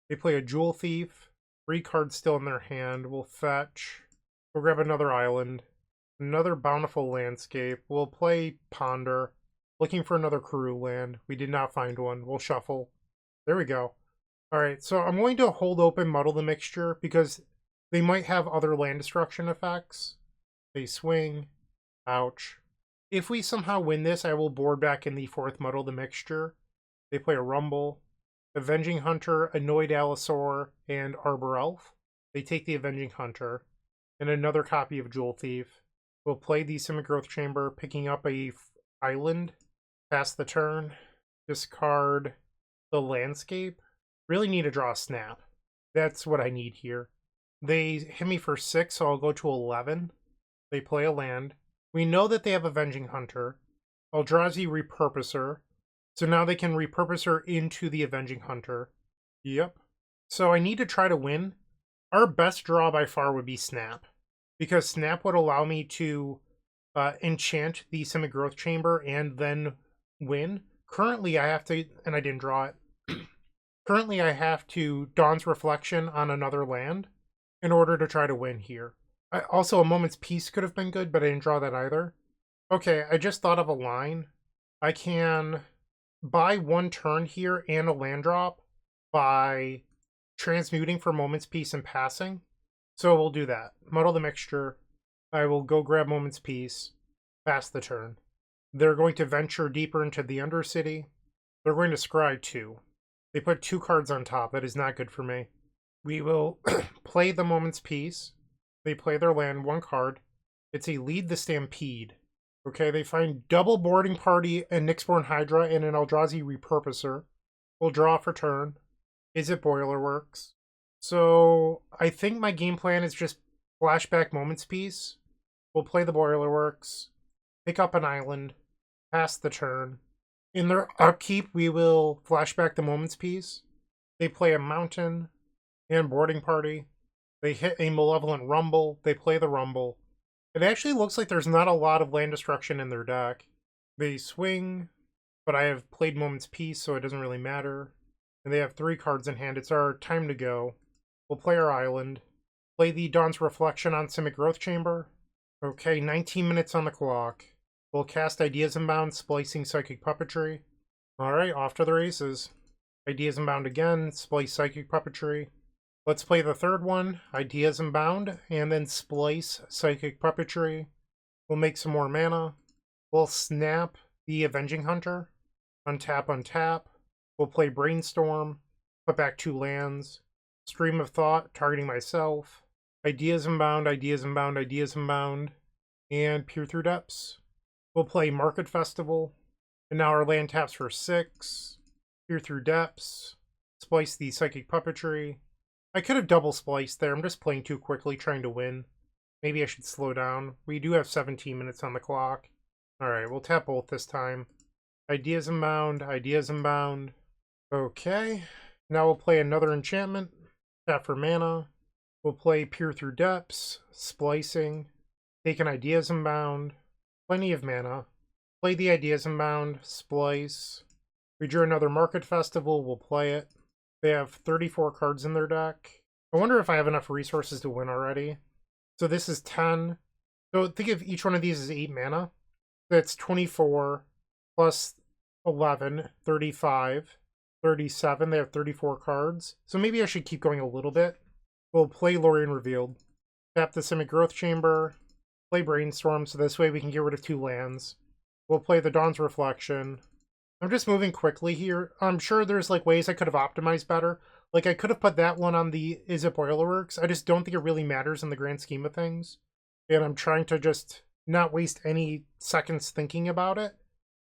They play a Jewel Thief. 3 cards still in their hand. We'll fetch. We'll grab another island. Another Bountiful Landscape. We'll play Ponder. Looking for another Karoo land. We did not find one. We'll shuffle. There we go. Alright, so I'm going to hold open Muddle the Mixture because they might have other land destruction effects. They swing. Ouch. If we somehow win this, I will board back in the 4th Muddle the Mixture. They play a Rumble, Avenging Hunter, Annoyed Allosaur, and Arbor Elf. They take the Avenging Hunter, and another copy of Jewel Thief. We'll play the Simic Growth Chamber, picking up a island, pass the turn, discard the landscape. Really need to draw a snap. That's what I need here. They hit me for 6, so I'll go to 11. They play a land. We know that they have Avenging Hunter. Eldrazi Repurposer. So now they can repurpose her into the Avenging Hunter. Yep. So I need to try to win. Our best draw by far would be Snap. Because Snap would allow me to enchant the Simic Growth Chamber and then win. Currently I have to, and I didn't draw it. Currently I have to Dawn's Reflection on another land in order to try to win here. Also, a Moment's Peace could have been good, but I didn't draw that either. Okay, I just thought of a line. I can buy 1 turn here and a land drop by transmuting for Moment's Peace and passing. So we'll do that. Muddle the Mixture. I will go grab Moment's Peace. Pass the turn. They're going to venture deeper into the Undercity. They're going to scry 2. They put 2 cards on top. That is not good for me. We will play the Moment's Peace. They play their land, 1 card. It's a Lead the Stampede. Okay, they find double Boarding Party, a Nyxborn Hydra, and an Eldrazi Repurposer. We'll draw for turn. Is it Boilerworks? So I think my game plan is just flashback Moment's Peace. We'll play the Boilerworks, pick up an island, pass the turn. In their upkeep, we will flashback the Moment's Peace. They play a Mountain and Boarding Party. They hit a Malevolent Rumble. They play the Rumble. It actually looks like there's not a lot of land destruction in their deck. They swing, but I have played Moment's Peace, so it doesn't really matter. And they have 3 cards in hand. It's our time to go. We'll play our island. Play the Dawn's Reflection on Simic Growth Chamber. Okay, 19 minutes on the clock. We'll cast Ideas Unbound, Splicing Psychic Puppetry. Alright, off to the races. Ideas Unbound again, Splice Psychic Puppetry. Let's play the 3rd one, Ideas Unbound, and then Splice Psychic Puppetry. We'll make some more mana. We'll snap the Avenging Hunter. Untap, untap. We'll play Brainstorm. Put back 2 lands. Stream of thought, targeting myself. Ideas Inbound, Ideas Inbound, Ideas Inbound. And Peer Through Depths. We'll play Market Festival. And now our land taps for 6. Peer Through Depths. Splice the Psychic Puppetry. I could have double spliced there. I'm just playing too quickly, trying to win. Maybe I should slow down. We do have 17 minutes on the clock. Alright, we'll tap both this time. Ideas Inbound, Ideas Inbound. Okay. Now we'll play another enchantment. Tap for mana. We'll play Peer Through Depths, Splicing. Take an Ideas Inbound. Plenty of mana. Play the Ideas Inbound, Splice. We drew another Market Festival, we'll play it. They have 34 cards in their deck. I wonder if I have enough resources to win already. So this is 10. So think of each one of these as 8 mana. That's 24 plus 11, 35, 37. They have 34 cards. So maybe I should keep going a little bit. We'll play Lorien Revealed. Tap the Simic Growth Chamber. Play Brainstorm, so this way we can get rid of 2 lands. We'll play the Dawn's Reflection. I'm just moving quickly here. I'm sure there's like ways I could have optimized better. Like I could have put that one on the Is It Boilerworks. I just don't think it really matters in the grand scheme of things. And I'm trying to just not waste any seconds thinking about it.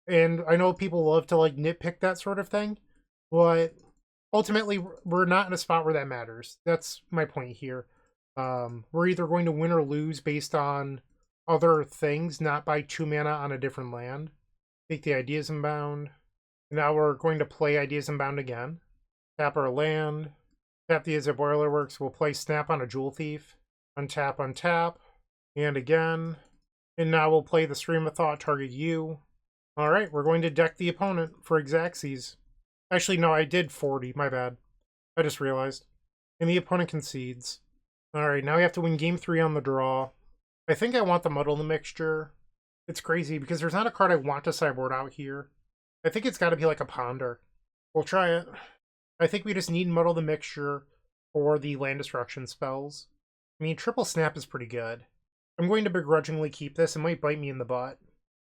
And I know people love to like nitpick that sort of thing, but ultimately we're not in a spot where that matters. That's my point here. We're either going to win or lose based on other things, not by 2 mana on a different land. Take the Ideas Inbound. Now we're going to play Ideas Inbound again. Tap our land. Tap the Is It Boilerworks. We'll play Snap on a Jewel Thief. Untap, untap. And again. And now we'll play the Stream of Thought, target you. Alright, we're going to deck the opponent for Xaxes. Actually, no, I did 40. My bad. I just realized. And the opponent concedes. Alright, now we have to win game 3 on the draw. I think I want the Muddle the Mixture. It's crazy because there's not a card I want to sideboard out here. I think it's got to be like a Ponder. We'll try it. I think we just need Muddle the Mixture for the land destruction spells. I mean, Triple Snap is pretty good. I'm going to begrudgingly keep this. It might bite me in the butt.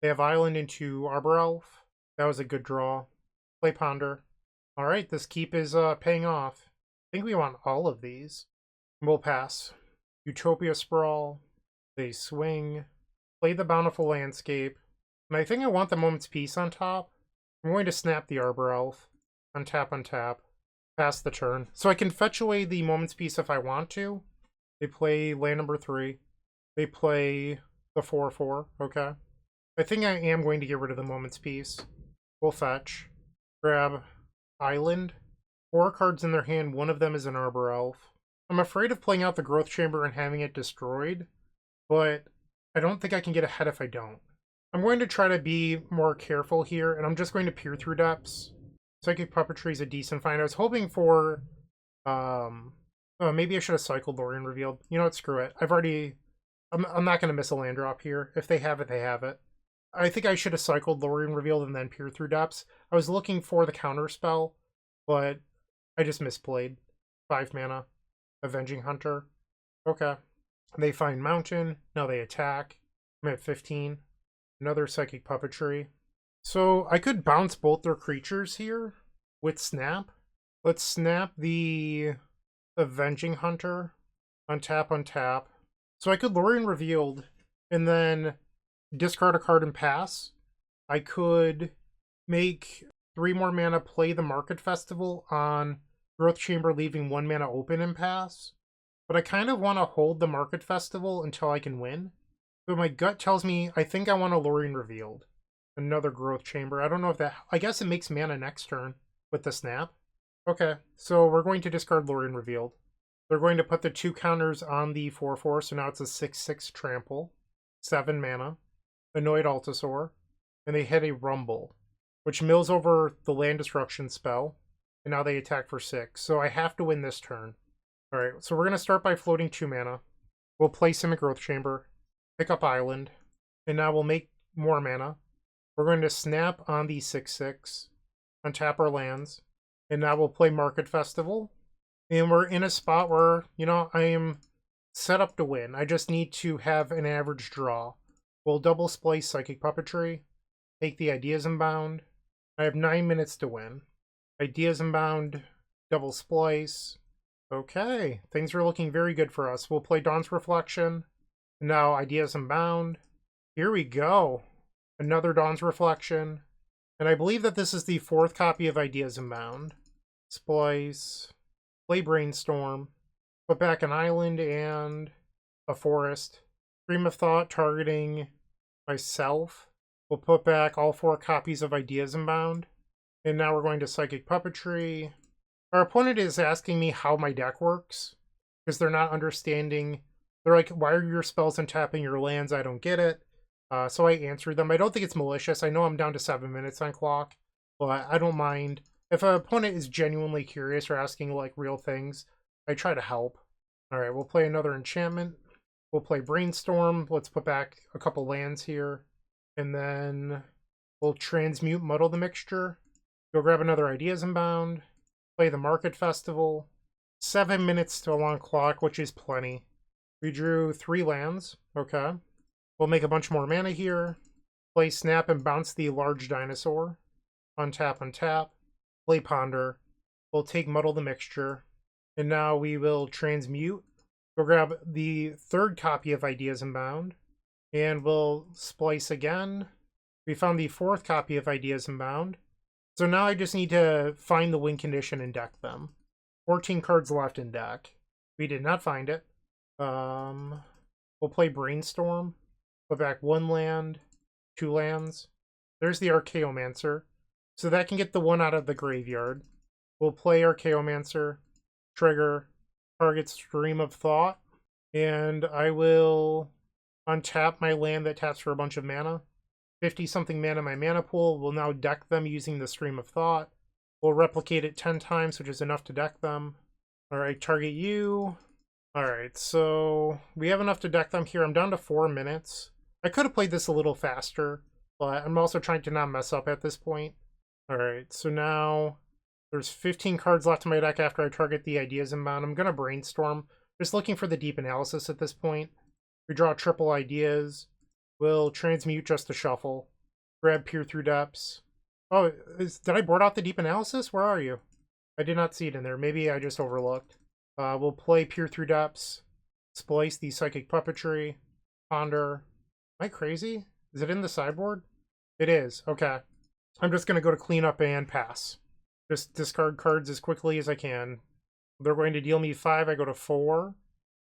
They have Island into Arbor Elf. That was a good draw. Play Ponder. Alright, this keep is paying off. I think we want all of these. We'll pass. Utopia Sprawl. They swing. Play the Bountiful Landscape. And I think I want the Moment's Peace on top. I'm going to snap the Arbor Elf. Untap, untap. Pass the turn. So I can fetch away the Moment's Peace if I want to. They play land number 3. They play the 4/4. Okay. I think I am going to get rid of the Moment's Peace. We'll fetch. Grab Island. 4 cards in their hand. One of them is an Arbor Elf. I'm afraid of playing out the Growth Chamber and having it destroyed, but I don't think I can get ahead if I don't. I'm going to try to be more careful here, and I'm just going to Peer Through Depths. Psychic Puppetry is a decent find. I was hoping for, maybe I should have cycled Lorien Revealed. You know what, screw it. I'm not going to miss a land drop here. If they have it, they have it. I think I should have cycled Lorien Revealed and then Peer Through Depths. I was looking for the counter spell, but I just misplayed. 5 mana. Avenging Hunter. Okay. They find Mountain. Now they attack. I'm at 15. Another Psychic Puppetry. So I could bounce both their creatures here with Snap. Let's snap the Avenging Hunter. Untap, untap. So I could Lorien Revealed and then discard a card and pass. I could make 3 more mana, play the Market Festival on Growth Chamber, leaving 1 mana open and pass. But I kind of want to hold the Market Festival until I can win. So my gut tells me I think I want a Lorien Revealed. Another Growth Chamber. I don't know if that... I guess it makes mana next turn with the snap. Okay, so we're going to discard Lorien Revealed. They're going to put the 2 counters on the 4/4, so now it's a 6/6 trample. 7 mana. Annoyed Altasaur. And they hit a Rumble, which mills over the land destruction spell. And now they attack for 6. So I have to win this turn. Alright, so we're going to start by floating 2 mana. We'll play Simic Growth Chamber. Pick up Island. And now we'll make more mana. We're going to snap on the 6/6. Untap our lands. And now we'll play Market Festival. And we're in a spot where, you know, I am set up to win. I just need to have an average draw. We'll double splice Psychic Puppetry. Take the Ideas Inbound. I have 9 minutes to win. Ideas Inbound. Double splice. Okay, things are looking very good for us. We'll play Dawn's Reflection. Now, Ideas Unbound. Here we go. Another Dawn's Reflection. And I believe that this is the 4th copy of Ideas Unbound. Splice. Play Brainstorm. Put back an island and a forest. Stream of Thought targeting myself. We'll put back all 4 copies of Ideas Unbound. And now we're going to Psychic Puppetry. Our opponent is asking me how my deck works, because they're not understanding. They're like, why are your spells untapping your lands? I don't get it. So I answered them. I don't think it's malicious. I know I'm down to 7 minutes on clock, but I don't mind. If an opponent is genuinely curious or asking like real things, I try to help. All right, we'll play another enchantment. We'll play Brainstorm. Let's put back a couple lands here. And then we'll transmute Muddle the Mixture. Go grab another Ideas Unbound. Play the Market Festival. 7 minutes to a long clock, which is plenty. We drew 3 lands. Okay. We'll make a bunch more mana here. Play Snap and bounce the Large Dinosaur. Untap, untap. Play Ponder. We'll take Muddle the Mixture. And now we will transmute. We'll grab the 3rd copy of Ideas Unbound. And we'll splice again. We found the 4th copy of Ideas Unbound. So now I just need to find the win condition and deck them. 14 cards left in deck. We did not find it. We'll play Brainstorm. Put back 1 land, 2 lands. There's the Archaeomancer. So that can get the 1 out of the graveyard. We'll play Archaeomancer. Trigger. Target Stream of Thought. And I will untap my land that taps for a bunch of mana. 50-something mana in my mana pool. We'll now deck them using the Stream of Thought. We'll replicate it 10 times, which is enough to deck them. Alright, target you. Alright, so we have enough to deck them here. I'm down to 4 minutes. I could have played this a little faster, but I'm also trying to not mess up at this point. Alright, so now there's 15 cards left in my deck after I target the Ideas Unbound. I'm going to Brainstorm. Just looking for the deep analysis at this point. We draw triple ideas. We'll transmute just to shuffle. Grab Peer Through Depths. Oh, did I board out the deep analysis? Where are you? I did not see it in there. Maybe I just overlooked. We'll play Peer Through Depths. Splice the Psychic Puppetry. Ponder. Am I crazy? Is it in the sideboard? It is. Okay. I'm just going to go to cleanup and pass. Just discard cards as quickly as I can. They're going to deal me 5. I go to 4.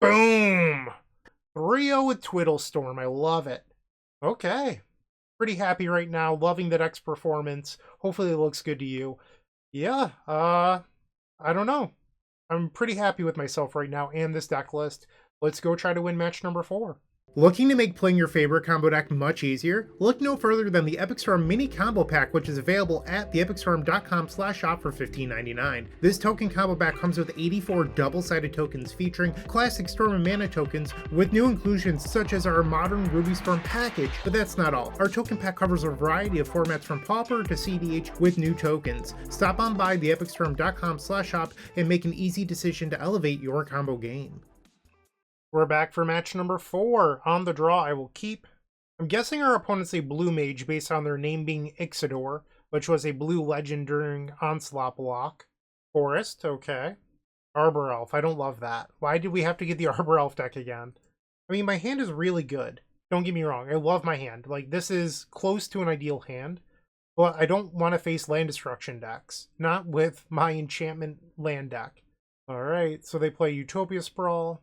Boom! 3-0 with Twiddle Storm. I love it. Okay. Pretty happy right now. Loving the deck's performance. Hopefully it looks good to you. Yeah, I don't know. I'm pretty happy with myself right now and this deck list. Let's go try to win match number 4. Looking to make playing your favorite combo deck much easier? Look no further than the Epic Storm Mini Combo Pack, which is available at theepicstorm.com/shop for $15.99. This token combo pack comes with 84 double-sided tokens featuring classic Storm and Mana tokens with new inclusions such as our modern Ruby Storm package, but that's not all. Our token pack covers a variety of formats from Pauper to CDH with new tokens. Stop on by theepicstorm.com/shop and make an easy decision to elevate your combo game. We're back for match number 4. On the draw, I will keep. I'm guessing our opponent's a blue mage based on their name being Ixidor, which was a blue legend during Onslaught block. Forest, okay. Arbor Elf, I don't love that. Why did we have to get the Arbor Elf deck again? I mean, my hand is really good. Don't get me wrong, I love my hand. Like, this is close to an ideal hand. But I don't want to face land destruction decks. Not with my enchantment land deck. Alright, so they play Utopia Sprawl.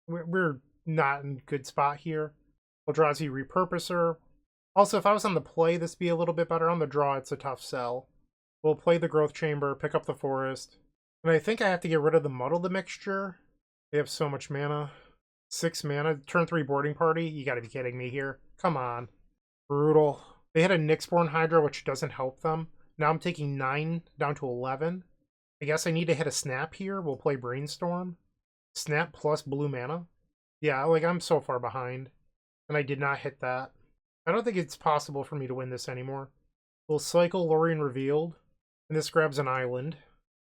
We're not in a good spot here. Eldrazi Repurposer. Also, if I was on the play, this would be a little bit better. On the draw, it's a tough sell. We'll play the Growth Chamber, pick up the Forest. And I think I have to get rid of the Muddle the Mixture. They have so much mana. 6 mana. Turn 3 Boarding Party? You gotta be kidding me here. Come on. Brutal. They had a Nyxborn Hydra, which doesn't help them. Now I'm taking 9 down to 11. I guess I need to hit a Snap here. We'll play Brainstorm. Snap plus blue mana. Yeah, like I'm so far behind. And I did not hit that. I don't think it's possible for me to win this anymore. We'll cycle Lorien Revealed. And this grabs an island.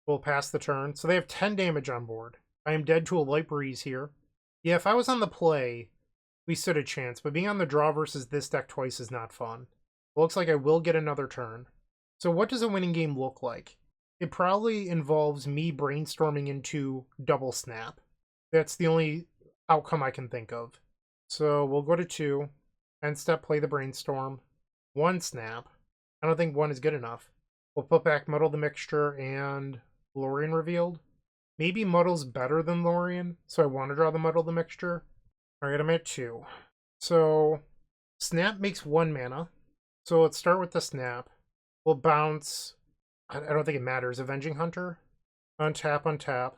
We'll pass the turn. So they have 10 damage on board. I am dead to a Light Breeze here. Yeah, if I was on the play, we stood a chance. But being on the draw versus this deck twice is not fun. It looks like I will get another turn. So what does a winning game look like? It probably involves me brainstorming into double snap. That's the only outcome I can think of. So we'll go to 2. End step, play the brainstorm. 1 snap. I don't think 1 is good enough. We'll put back Muddle the Mixture and Lorien revealed. Maybe Muddle's better than Lorien, so I want to draw the Muddle the Mixture. Alright, I'm at 2. So snap makes 1 mana. So let's start with the snap. We'll bounce. I don't think it matters. Avenging Hunter. Untap, untap.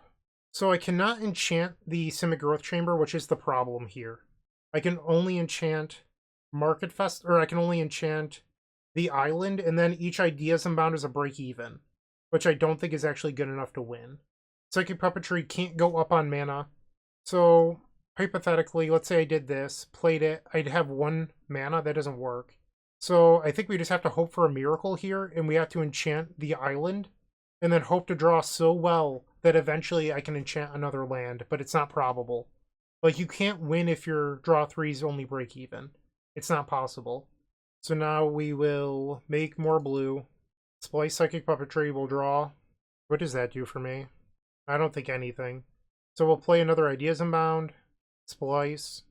So I cannot enchant the Simic Growth Chamber, which is the problem here. I can only enchant Market Fest, or I can only enchant the island, and then each Ideas Unbound is a break-even, which I don't think is actually good enough to win. Psychic Puppetry can't go up on mana. So, hypothetically, let's say I did this, played it, I'd have 1 mana. That doesn't work. So I think we just have to hope for a miracle here, and we have to enchant the island, and then hope to draw so well that eventually I can enchant another land, but it's not probable. Like, you can't win if your draw 3s only break even. It's not possible. So now we will make more blue. Splice Psychic Puppetry will draw. What does that do for me? I don't think anything. So we'll play another Ideas Unbound. Splice.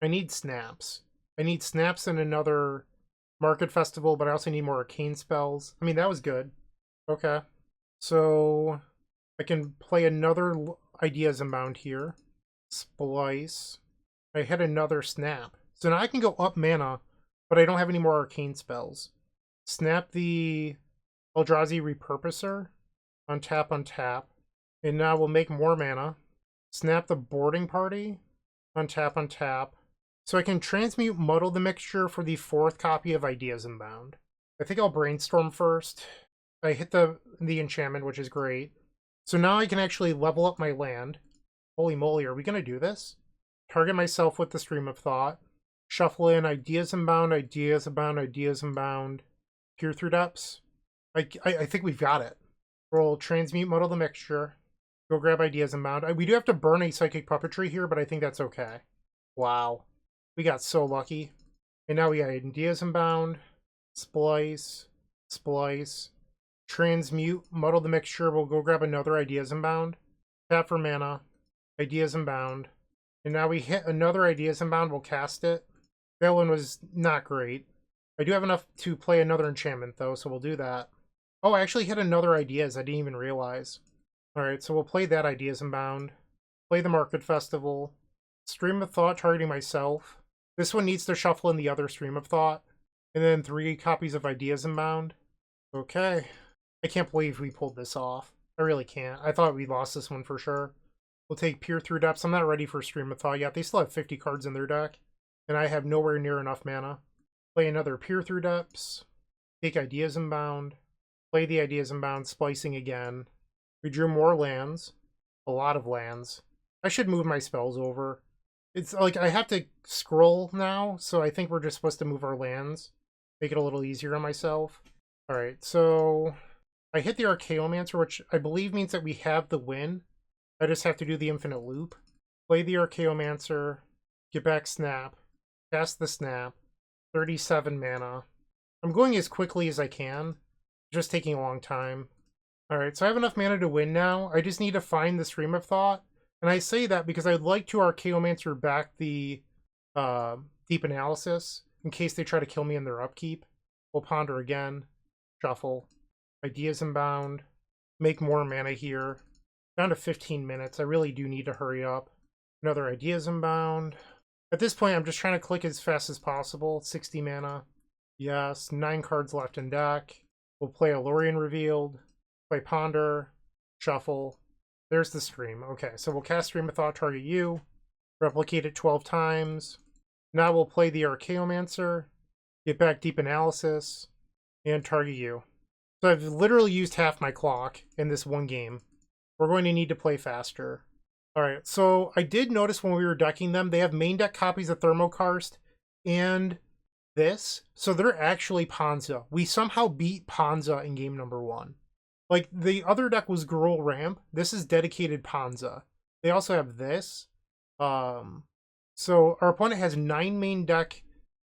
I need snaps. I need snaps and another Market Festival, but I also need more arcane spells. I mean, that was good. Okay. So I can play another Ideas Unbound here. Splice. I hit another snap. So now I can go up mana, but I don't have any more arcane spells. Snap the Eldrazi Repurposer. Untap, untap. And now we'll make more mana. Snap the Boarding Party. Untap, untap. So I can transmute Muddle the Mixture for the 4th copy of Ideas Unbound. I think I'll brainstorm first. I hit the enchantment, which is great. So now I can actually level up my land. Holy moly, are we going to do this? Target myself with the Stream of Thought. Shuffle in Ideas Unbound, Ideas Unbound, Ideas Unbound. Peer Through Depths. I think we've got it. We'll transmute Muddle the Mixture. Go grab Ideas Unbound. We do have to burn a Psychic Puppetry here, but I think that's okay. Wow. We got so lucky. And now we got Ideas Unbound. Splice. Splice. Transmute. Muddle the Mixture. We'll go grab another Ideas Unbound. Tap for mana. Ideas Unbound. And now we hit another Ideas Unbound. We'll cast it. That one was not great. I do have enough to play another enchantment, though, so we'll do that. Oh, I actually hit another Ideas. I didn't even realize. Alright, so we'll play that Ideas Unbound. Play the Market Festival. Stream of Thought targeting myself. This one needs to shuffle in the other Stream of Thought. And then 3 copies of Ideas Unbound. Okay. I can't believe we pulled this off. I really can't. I thought we lost this one for sure. We'll take Peer Through Depths. I'm not ready for Stream of Thought yet. They still have 50 cards in their deck. And I have nowhere near enough mana. Play another Peer Through Depths. Take Ideas Unbound. Play the Ideas Unbound, splicing again. We drew more lands. A lot of lands. I should move my spells over. It's like I have to scroll now, so I think we're just supposed to move our lands. Make it a little easier on myself. Alright, so I hit the Archaeomancer, which I believe means that we have the win. I just have to do the infinite loop. Play the Archaeomancer. Get back Snap. Cast the Snap. 37 mana. I'm going as quickly as I can. Just taking a long time. Alright, so I have enough mana to win now. I just need to find the Stream of Thought. And I say that because I'd like to Archaeomancer back the Deep Analysis in case they try to kill me in their upkeep. We'll ponder again. Shuffle. Ideas Unbound. Make more mana here. Down to 15 minutes. I really do need to hurry up. Another Ideas Unbound. At this point, I'm just trying to click as fast as possible. 60 mana. Yes, 9 cards left in deck. We'll play a Lorien Revealed. Play Ponder. Shuffle. There's the stream. Okay, so we'll cast Stream of Thought, target you. Replicate it 12 times. Now we'll play the Archaeomancer. Get back Deep Analysis. And target you. So I've literally used half my clock in this one game. We're going to need to play faster. Alright, so I did notice when we were decking them, they have main deck copies of Thermokarst and this. So they're actually Ponza. We somehow beat Ponza in game number 1. Like, the other deck was Gruul Ramp. This is dedicated Ponza. They also have this. So our opponent has 9 main deck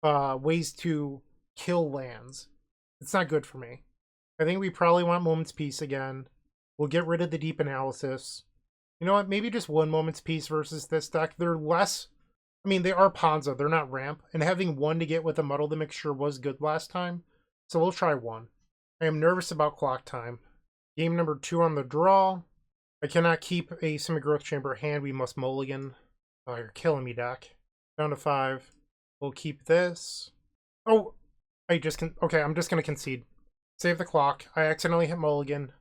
ways to kill lands. It's not good for me. I think we probably want Moment's Peace again. We'll get rid of the deep analysis. You know what? Maybe just 1 moment's peace versus this deck. They're less... I mean, they are Ponza. They're not ramp. And having 1 to get with a Muddle the Mixture was good last time. So we'll try 1. I am nervous about clock time. Game number 2 on the draw. I cannot keep a Simic Growth Chamber hand. We must mulligan. Oh, you're killing me, deck. Down to 5. We'll keep this. Oh, I just can... Okay, I'm just going to concede. Save the clock. I accidentally hit mulligan.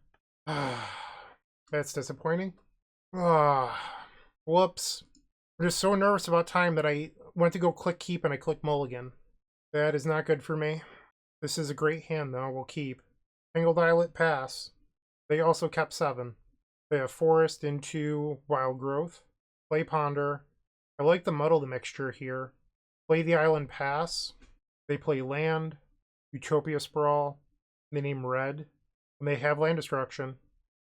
That's disappointing. Whoops. I'm just so nervous about time that I went to go click keep and I clicked mulligan. That is not good for me. This is a great hand, though. We'll keep. Tangled Islet, pass. They also kept 7. They have Forest into Wild Growth. Play Ponder. I like the Muddle the Mixture here. Play the Island, pass. They play Land. Utopia Sprawl. They name Red. And they have Land Destruction.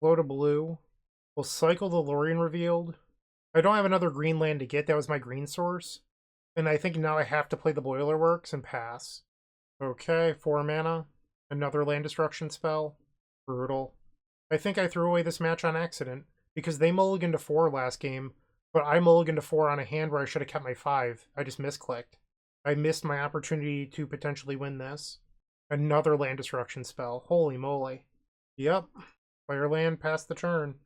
Flow to blue. We'll cycle the Lorien Revealed. I don't have another green land to get. That was my green source. And I think now I have to play the Boiler Works and pass. Okay, 4 mana. Another Land Destruction spell. Brutal. I think I threw away this match on accident, because they mulliganed to 4 last game, but I mulliganed to 4 on a hand where I should have kept my 5. I just misclicked. I missed my opportunity to potentially win this. Another Land Destruction spell. Holy moly. Yep. Fire land, pass the turn.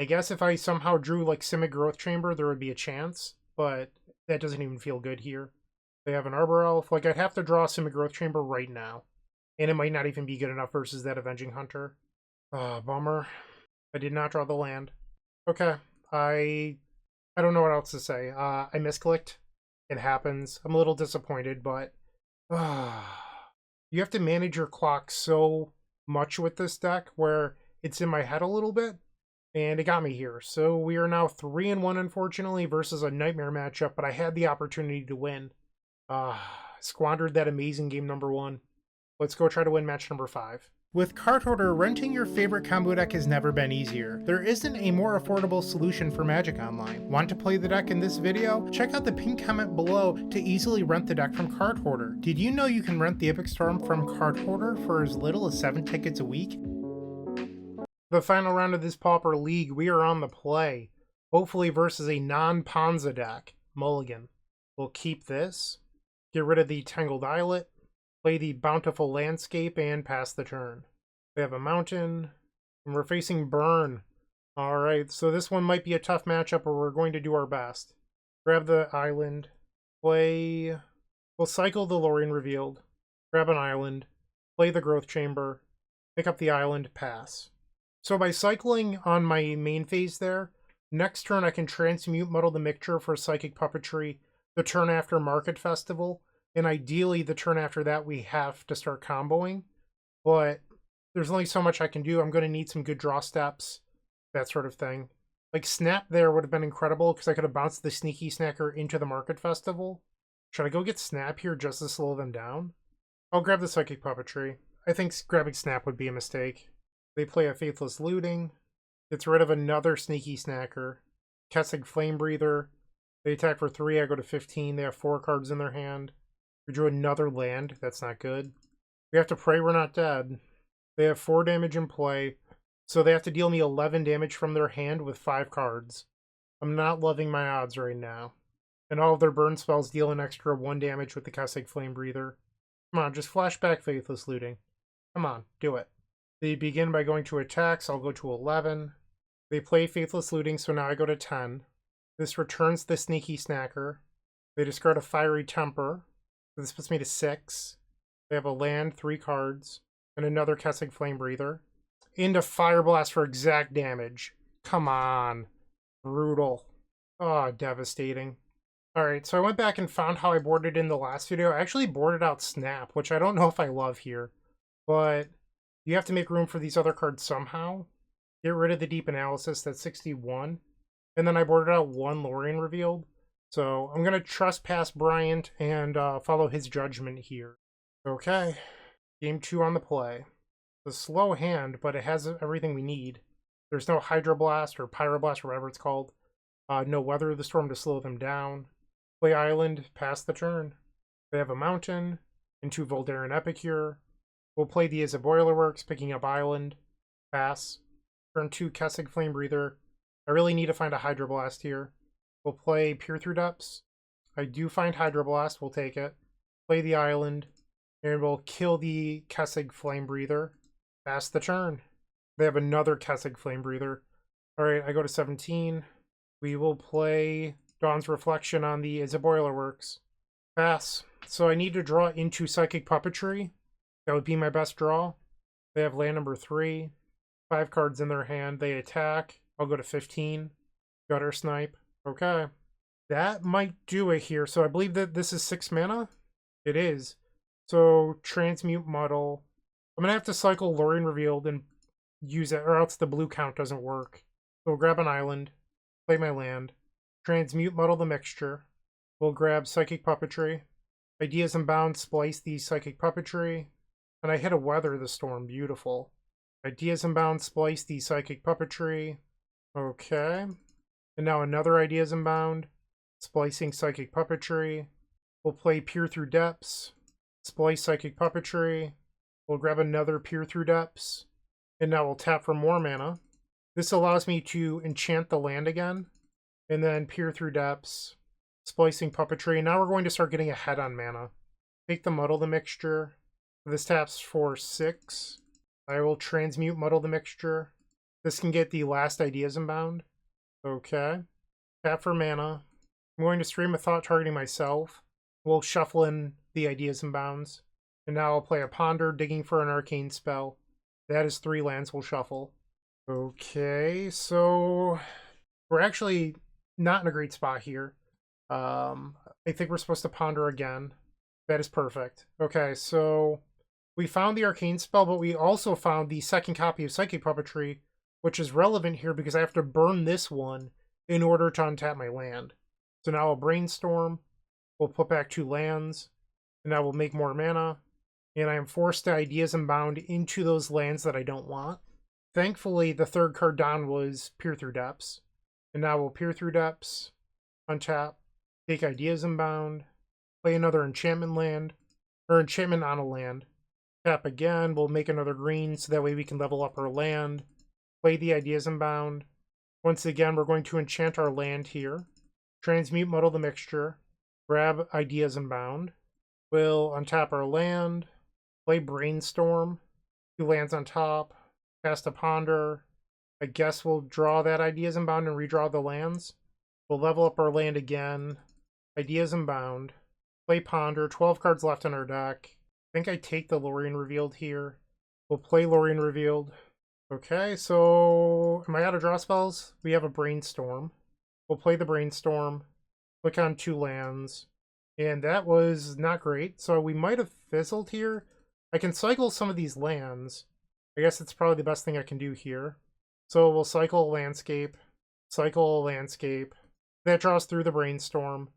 I guess if I somehow drew like Simic Growth Chamber, there would be a chance, but that doesn't even feel good here. They have an Arbor Elf. Like, I'd have to draw a Simic Growth Chamber right now. And it might not even be good enough versus that Avenging Hunter. Bummer. I did not draw the land. Okay. I don't know what else to say. I misclicked. It happens. I'm a little disappointed, but... you have to manage your clock so much with this deck where it's in my head a little bit. And it got me here. So we are now 3-1, unfortunately, versus a nightmare matchup, but I had the opportunity to win. Squandered that amazing game number 1. Let's go try to win match number 5. With Card Hoarder, renting your favorite combo deck has never been easier. There isn't a more affordable solution for Magic Online. Want to play the deck in this video? Check out the pinned comment below to easily rent the deck from Card Hoarder. Did you know you can rent the Epic Storm from Card Hoarder for as little as 7 tickets a week? The final round of this Pauper League, we are on the play. Hopefully versus a non-Ponza deck. Mulligan. We'll keep this. Get rid of the Tangled Islet. Play the Bountiful Landscape and pass the turn. They have a mountain. And we're facing Burn. Alright, so this one might be a tough matchup, but we're going to do our best. Grab the island. Play... We'll cycle the Lorien Revealed. Grab an island. Play the Growth Chamber. Pick up the island. Pass. So by cycling on my main phase there, next turn I can transmute Muddle the Mixture for Psychic Puppetry, the turn after Market Festival, and ideally the turn after that we have to start comboing. But there's only so much I can do. I'm going to need some good draw steps, that sort of thing. Like Snap there would have been incredible because I could have bounced the Sneaky Snacker into the Market Festival. Should I go get Snap here just to slow them down? I'll grab the Psychic Puppetry. I think grabbing Snap would be a mistake. They play a Faithless Looting. Gets rid of another Sneaky Snacker. Kessig Flame Breather. They attack for 3, I go to 15. They have 4 cards in their hand. We drew another land. That's not good. We have to pray we're not dead. They have 4 damage in play. So they have to deal me 11 damage from their hand with 5 cards. I'm not loving my odds right now. And all of their burn spells deal an extra 1 damage with the Kessig Flame Breather. Come on, just flashback Faithless Looting. Come on, do it. They begin by going to attacks. I'll go to 11. They play Faithless Looting, so now I go to 10. This returns the Sneaky Snacker. They discard a Fiery Temper. This puts me to 6. They have a land, 3 cards, and another Kessig Flame Breather. Into Fire Blast for exact damage. Come on. Brutal. Oh, devastating. Alright, so I went back and found how I boarded in the last video. I actually boarded out Snap, which I don't know if I love here. But you have to make room for these other cards somehow. Get rid of the Deep Analysis, that's 61. And then I boarded out 1 Lorien Revealed. So I'm going to trespass Bryant and follow his judgment here. Okay, game 2 on the play. It's a slow hand, but it has everything we need. There's no Hydroblast or Pyroblast or whatever it's called. No Weather the Storm to slow them down. Play Island, pass the turn. They have a mountain into Voldaren Epicure. We'll play the as a Boiler Works, picking up Island. Pass. Turn 2 Kessig Flame Breather. I really need to find a Hydroblast here. We'll play Peer Through Depths. I do find Hydroblast, we'll take it. Play the island, and we'll kill the Kessig Flame Breather. Pass the turn. They have another Kessig Flame Breather. Alright, I go to 17. We will play Dawn's Reflection on the Is It Boiler Works. Pass. So I need to draw into Psychic Puppetry. That would be my best draw. They have land number 3. 5 cards in their hand. They attack. I'll go to 15. Gutter Snipe. Okay. That might do it here. So I believe that this is 6 mana? It is. So Transmute Muddle. I'm going to have to cycle Lorien Revealed and use it, or else the blue count doesn't work. So we'll grab an island. Play my land. Transmute Muddle the Mixture. We'll grab Psychic Puppetry. Ideas Unbound, Splice the Psychic Puppetry. And I hit a Weather the Storm. Beautiful. Ideas Unbound, Splice the Psychic Puppetry. Okay. And now another Ideas Unbound. Splicing Psychic Puppetry. We'll play Peer Through Depths. Splice Psychic Puppetry. We'll grab another Peer Through Depths. And now we'll tap for more mana. This allows me to enchant the land again. And then Peer Through Depths. Splicing Puppetry. And now we're going to start getting ahead on mana. Take the Muddle the Mixture. This taps for 6. I will Transmute Muddle the Mixture. This can get the last Ideas Unbound. Okay. Tap for mana. I'm going to Stream of Thought targeting myself. We'll shuffle in the Ideas Unbounds. And now I'll play a Ponder, digging for an Arcane spell. That is 3 lands we'll shuffle. Okay, so we're actually not in a great spot here. I think we're supposed to Ponder again. That is perfect. Okay, so we found the Arcane spell, but we also found the second copy of Psychic Puppetry, which is relevant here because I have to burn this one in order to untap my land. So now I'll Brainstorm. We'll put back 2 lands. And now we'll make more mana. And I am forced to Ideas Unbound into those lands that I don't want. Thankfully, the third card down was Peer Through Depths. And now we'll Peer Through Depths, untap, take Ideas Unbound, play another enchantment land, or enchantment on a land. Tap again, we'll make another green so that way we can level up our land. Play the Ideas Unbound. Once again, we're going to enchant our land here. Transmute Muddle the Mixture. Grab Ideas Unbound. We'll untap our land. Play Brainstorm. 2 lands on top. Cast a Ponder. I guess we'll draw that Ideas Unbound and redraw the lands. We'll level up our land again. Ideas Unbound. Play Ponder. 12 cards left in our deck. I think I take the Lorien Revealed here. We'll play Lorien Revealed. Okay, so am I out of draw spells? We have a Brainstorm. We'll play the Brainstorm. Click on 2 lands. And that was not great. So we might have fizzled here. I can cycle some of these lands. I guess it's probably the best thing I can do here. So we'll cycle a landscape. Cycle a landscape. That draws through the Brainstorm.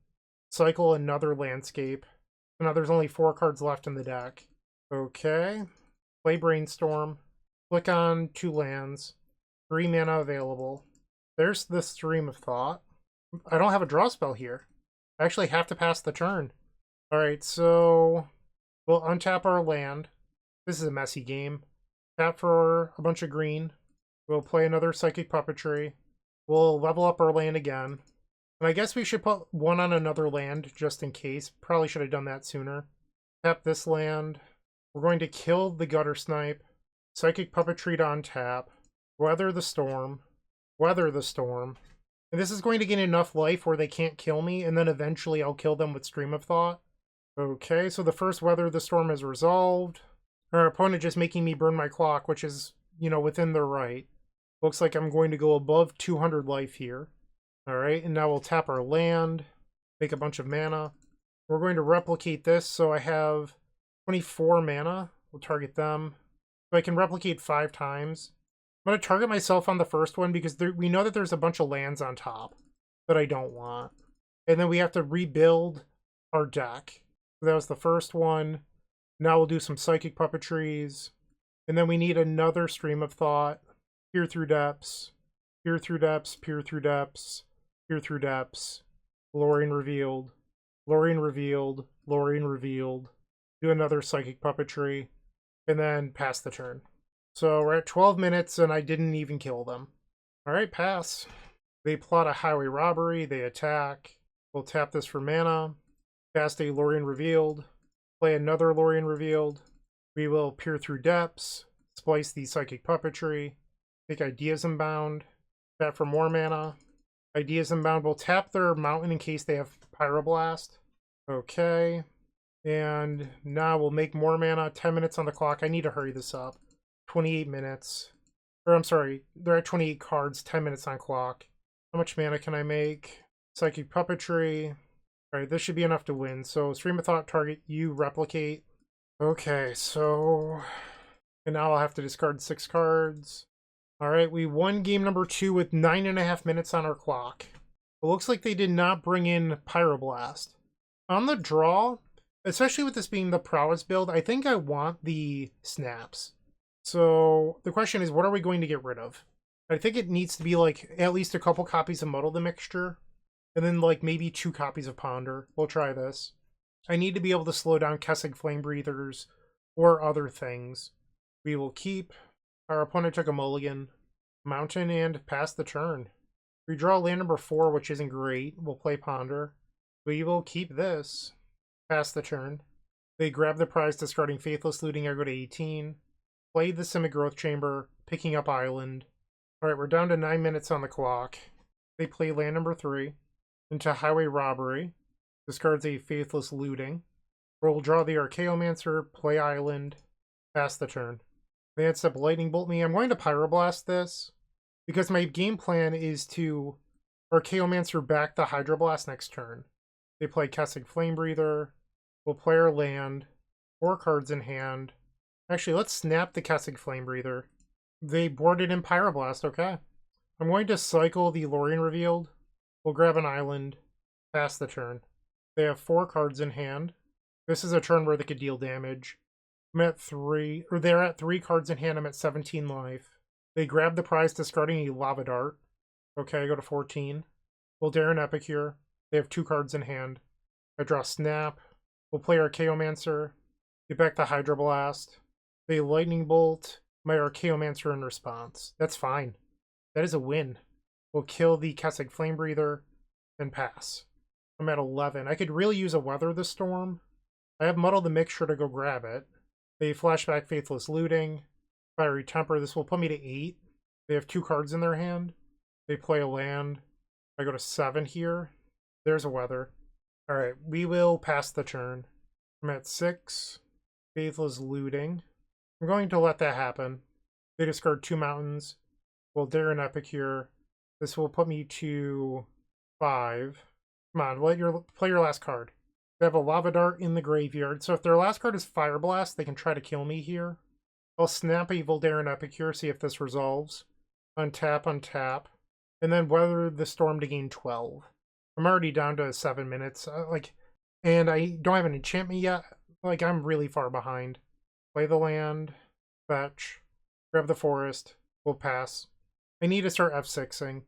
Cycle another landscape. So now there's only 4 cards left in the deck. Okay. Play Brainstorm. Click on 2 lands. 3 mana available. There's the Stream of Thought. I don't have a draw spell here. I actually have to pass the turn. Alright, so we'll untap our land. This is a messy game. Tap for a bunch of green. We'll play another Psychic Puppetry. We'll level up our land again. And I guess we should put 1 on another land just in case. Probably should have done that sooner. Tap this land. We're going to kill the Gutter Snipe. Psychic Puppetry to untap. Weather the Storm. Weather the Storm. And this is going to gain enough life where they can't kill me, and then eventually I'll kill them with Stream of Thought. Okay, so the first Weather the Storm is resolved. Our opponent just making me burn my clock, which is, you know, within their right. Looks like I'm going to go above 200 life here. Alright, and now we'll tap our land, make a bunch of mana. We're going to replicate this, so I have 24 mana. We'll target them. So I can replicate 5 times. I'm going to target myself on the first one because we know that there's a bunch of lands on top that I don't want. And then we have to rebuild our deck. So that was the first one. Now we'll do some Psychic Puppetries. And then we need another Stream of Thought. Peer Through Depths. Peer Through Depths. Peer Through Depths. Peer Through Depths. Lorien Revealed. Lorien Revealed. Lorien Revealed. Do another Psychic Puppetry. And then pass the turn. So we're at 12 minutes and I didn't even kill them. All right, pass. They plot a highway robbery. They attack. We'll tap this for mana. Cast a Lorien Revealed. Play another Lorien Revealed. We will peer through depths. Splice the Psychic Puppetry. Take Ideas Unbound. Tap for more mana. Ideas Unbound will tap their mountain in case they have Pyroblast. Okay. And now we'll make more mana. 10 minutes on the clock. I need to hurry this up. 28 minutes. Or I'm sorry, they're at 28 cards, 10 minutes on clock. How much mana can I make? Psychic Puppetry. Alright, this should be enough to win. So, Stream of Thought, target you, replicate. Okay, so... And now I'll have to discard 6 cards. Alright, we won game number 2 with 9.5 minutes on our clock. It looks like they did not bring in Pyroblast. On the draw, especially with this being the Prowess build, I think I want the snaps. So the question is, what are we going to get rid of? I think it needs to be like at least a couple copies of Muddle the Mixture, and then like maybe 2 copies of Ponder. We'll try this. I need to be able to slow down Kessig Flame Breathers or other things. We will keep. Our opponent took a mulligan. Mountain and pass the turn. We draw land number 4, which isn't great. We'll play Ponder. We will keep this. Pass the turn. They grab the prize, discarding Faithless Looting. I go to 18. Play the Simic Growth Chamber, picking up Island. Alright, we're down to 9 minutes on the clock. They play land number 3 into Highway Robbery. Discards a Faithless Looting. We'll draw the Archaeomancer, play Island, pass the turn. They had up Lightning Bolt me. I'm going to Pyroblast this because my game plan is to Archaeomancer back the Hydroblast next turn. They play Kessig Flame Breather. We'll play our land. 4 cards in hand. Actually, let's snap the Kessig Flame Breather. They boarded in Pyroblast, okay. I'm going to cycle the Lorien Revealed. We'll grab an island, pass the turn. They have 4 cards in hand. This is a turn where they could deal damage. I'm at 3, or they're at 3 cards in hand. I'm at 17 life. They grab the prize, discarding a Lava Dart. Okay, I go to 14. We'll dare an Epicure. They have 2 cards in hand. I draw Snap. We'll play Archaeomancer. Get back the Hydroblast. They Lightning Bolt my Archaeomancer in response. That's fine. That is a win. We'll kill the Kessig Flame Breather and pass. I'm at 11. I could really use a Weather the Storm. I have Muddle the Mixture to go grab it. They flashback Faithless Looting. Fiery Temper. This will put me to 8. They have 2 cards in their hand. They play a land. I go to 7 here. There's a Weather. Alright, we will pass the turn. I'm at 6. Faithless Looting. I'm going to let that happen. They discard 2 mountains. We'll dare an Epicure. This will put me to 5. Come on, play your last card. They have a Lava Dart in the graveyard, so if their last card is Fire Blast, they can try to kill me here. I'll snap a Voldaren Epicure, see if this resolves. Untap, untap. And then Weather the Storm to gain 12. I'm already down to 7 minutes. And I don't have an enchantment yet. I'm really far behind. Play the land. Fetch. Grab the forest. We'll pass. I need to start F6ing.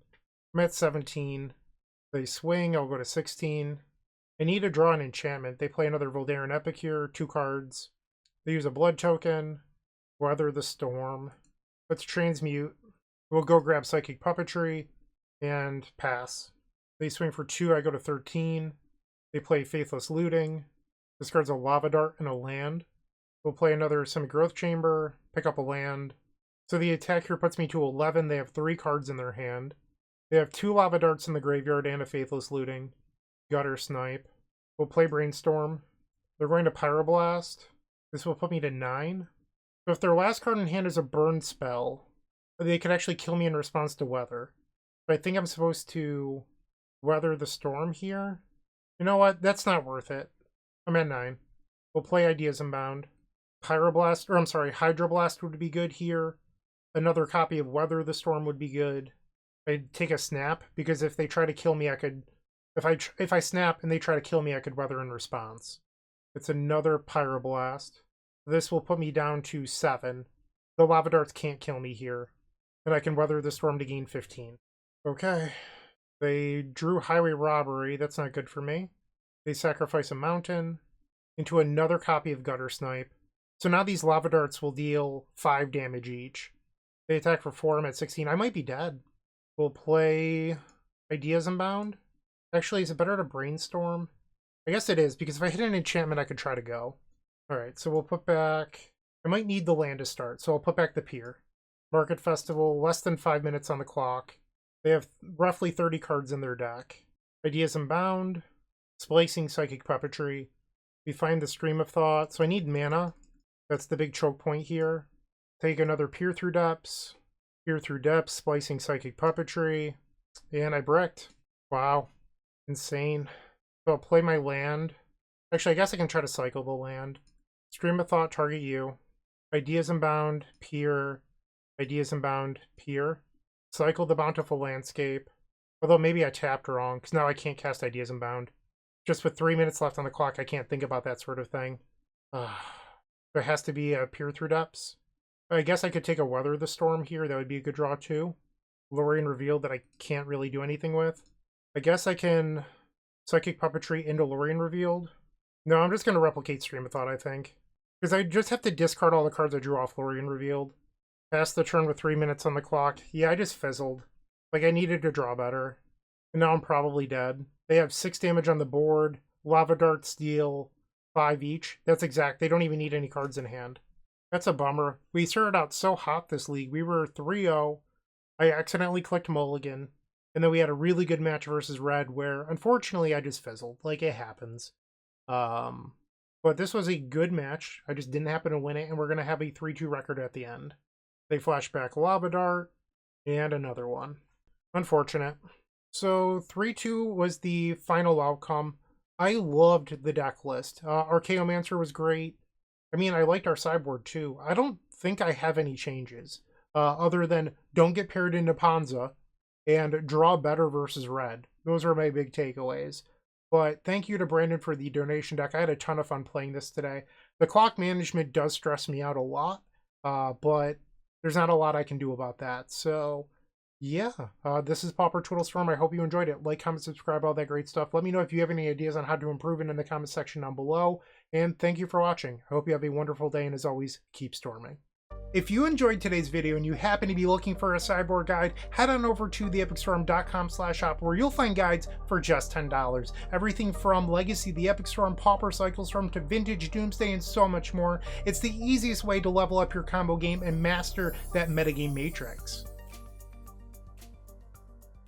I'm at 17. They swing, I'll go to 16. I need to draw an enchantment. They play another Voldaren Epicure, 2 cards. They use a blood token. Weather the Storm. Let's transmute. We'll go grab Psychic Puppetry and pass. They swing for 2, I go to 13. They play Faithless Looting. Discards a Lava Dart and a land. We'll play another Simic Growth Chamber, pick up a land. So the attack here puts me to 11. They have 3 cards in their hand. They have 2 Lava Darts in the graveyard and a Faithless Looting. Gutter Snipe. We'll play Brainstorm. They're going to Pyroblast. This will put me to 9. So if their last card in hand is a burn spell, they could actually kill me in response to Weather. But I think I'm supposed to Weather the Storm here. You know what? That's not worth it. I'm at 9. We'll play Ideas Unbound. Hydroblast would be good here. Another copy of Weather the Storm would be good. I'd take a snap, because if they try to kill me, I could... If I snap and they try to kill me, I could Weather in response. It's another Pyroblast. This will put me down to 7. The Lava Darts can't kill me here. And I can Weather the Storm to gain 15. Okay. They drew Highway Robbery. That's not good for me. They sacrifice a mountain into another copy of Gutter Snipe. So now these lava darts will deal 5 damage each. They attack for 4, I'm at 16. I might be dead. We'll play Ideas Unbound. Actually, is it better to brainstorm? I guess it is, because if I hit an enchantment, I could try to go. Alright, so we'll put back... I might need the land to start, so I'll put back the pier. Market Festival, less than 5 minutes on the clock. They have roughly 30 cards in their deck. Ideas Unbound, Splicing Psychic Puppetry. We find the Stream of Thought, so I need mana. That's the big choke point here. Take another Peer Through Depths. Peer Through Depths, Splicing Psychic Puppetry. And I bricked. Wow. Insane. So I'll play my land. Actually, I guess I can try to cycle the land. Stream of Thought, target you. Ideas Unbound, Peer. Ideas Unbound, Peer. Cycle the Bountiful Landscape. Although maybe I tapped wrong, because now I can't cast Ideas Unbound. Just with 3 minutes left on the clock, I can't think about that sort of thing. There has to be a Peer Through Depths. I guess I could take a Weather the Storm here. That would be a good draw too. Lorien Revealed that I can't really do anything with. I guess I can Psychic Puppetry into Lorien Revealed. No, I'm just going to replicate Stream of Thought, I think. Because I just have to discard all the cards I drew off Lorien Revealed. Pass the turn with 3 minutes on the clock. Yeah, I just fizzled. Like, I needed to draw better. And now I'm probably dead. They have 6 damage on the board. Lava Darts deal 5 each. That's exact. They don't even need any cards in hand. That's a bummer. We started out so hot this league. We were 3-0. I accidentally clicked Mulligan. And then we had a really good match versus Red where, unfortunately, I just fizzled. Like, it happens. But this was a good match. I just didn't happen to win it, and we're going to have a 3-2 record at the end. They flash back Lava Dart, and another one. Unfortunate. So, 3-2 was the final outcome. I loved the deck list. Archaeomancer was great. I mean, I liked our sideboard too. I don't think I have any changes. Other than don't get paired into Ponza and draw better versus Red. Those are my big takeaways. But thank you to Brandon for the donation deck. I had a ton of fun playing this today. The clock management does stress me out a lot, but there's not a lot I can do about that. So, yeah, this is Pauper Twiddle Storm. I hope you enjoyed it. Like, comment, subscribe, all that great stuff. Let me know if you have any ideas on how to improve it in the comment section down below. And thank you for watching. I hope you have a wonderful day, and as always, keep storming. If you enjoyed today's video and you happen to be looking for a sideboard guide, head on over to theepicstorm.com/shop where you'll find guides for just $10. Everything from Legacy, the Epic Storm, Pauper Cycle Storm, to Vintage Doomsday, and so much more. It's the easiest way to level up your combo game and master that metagame matrix.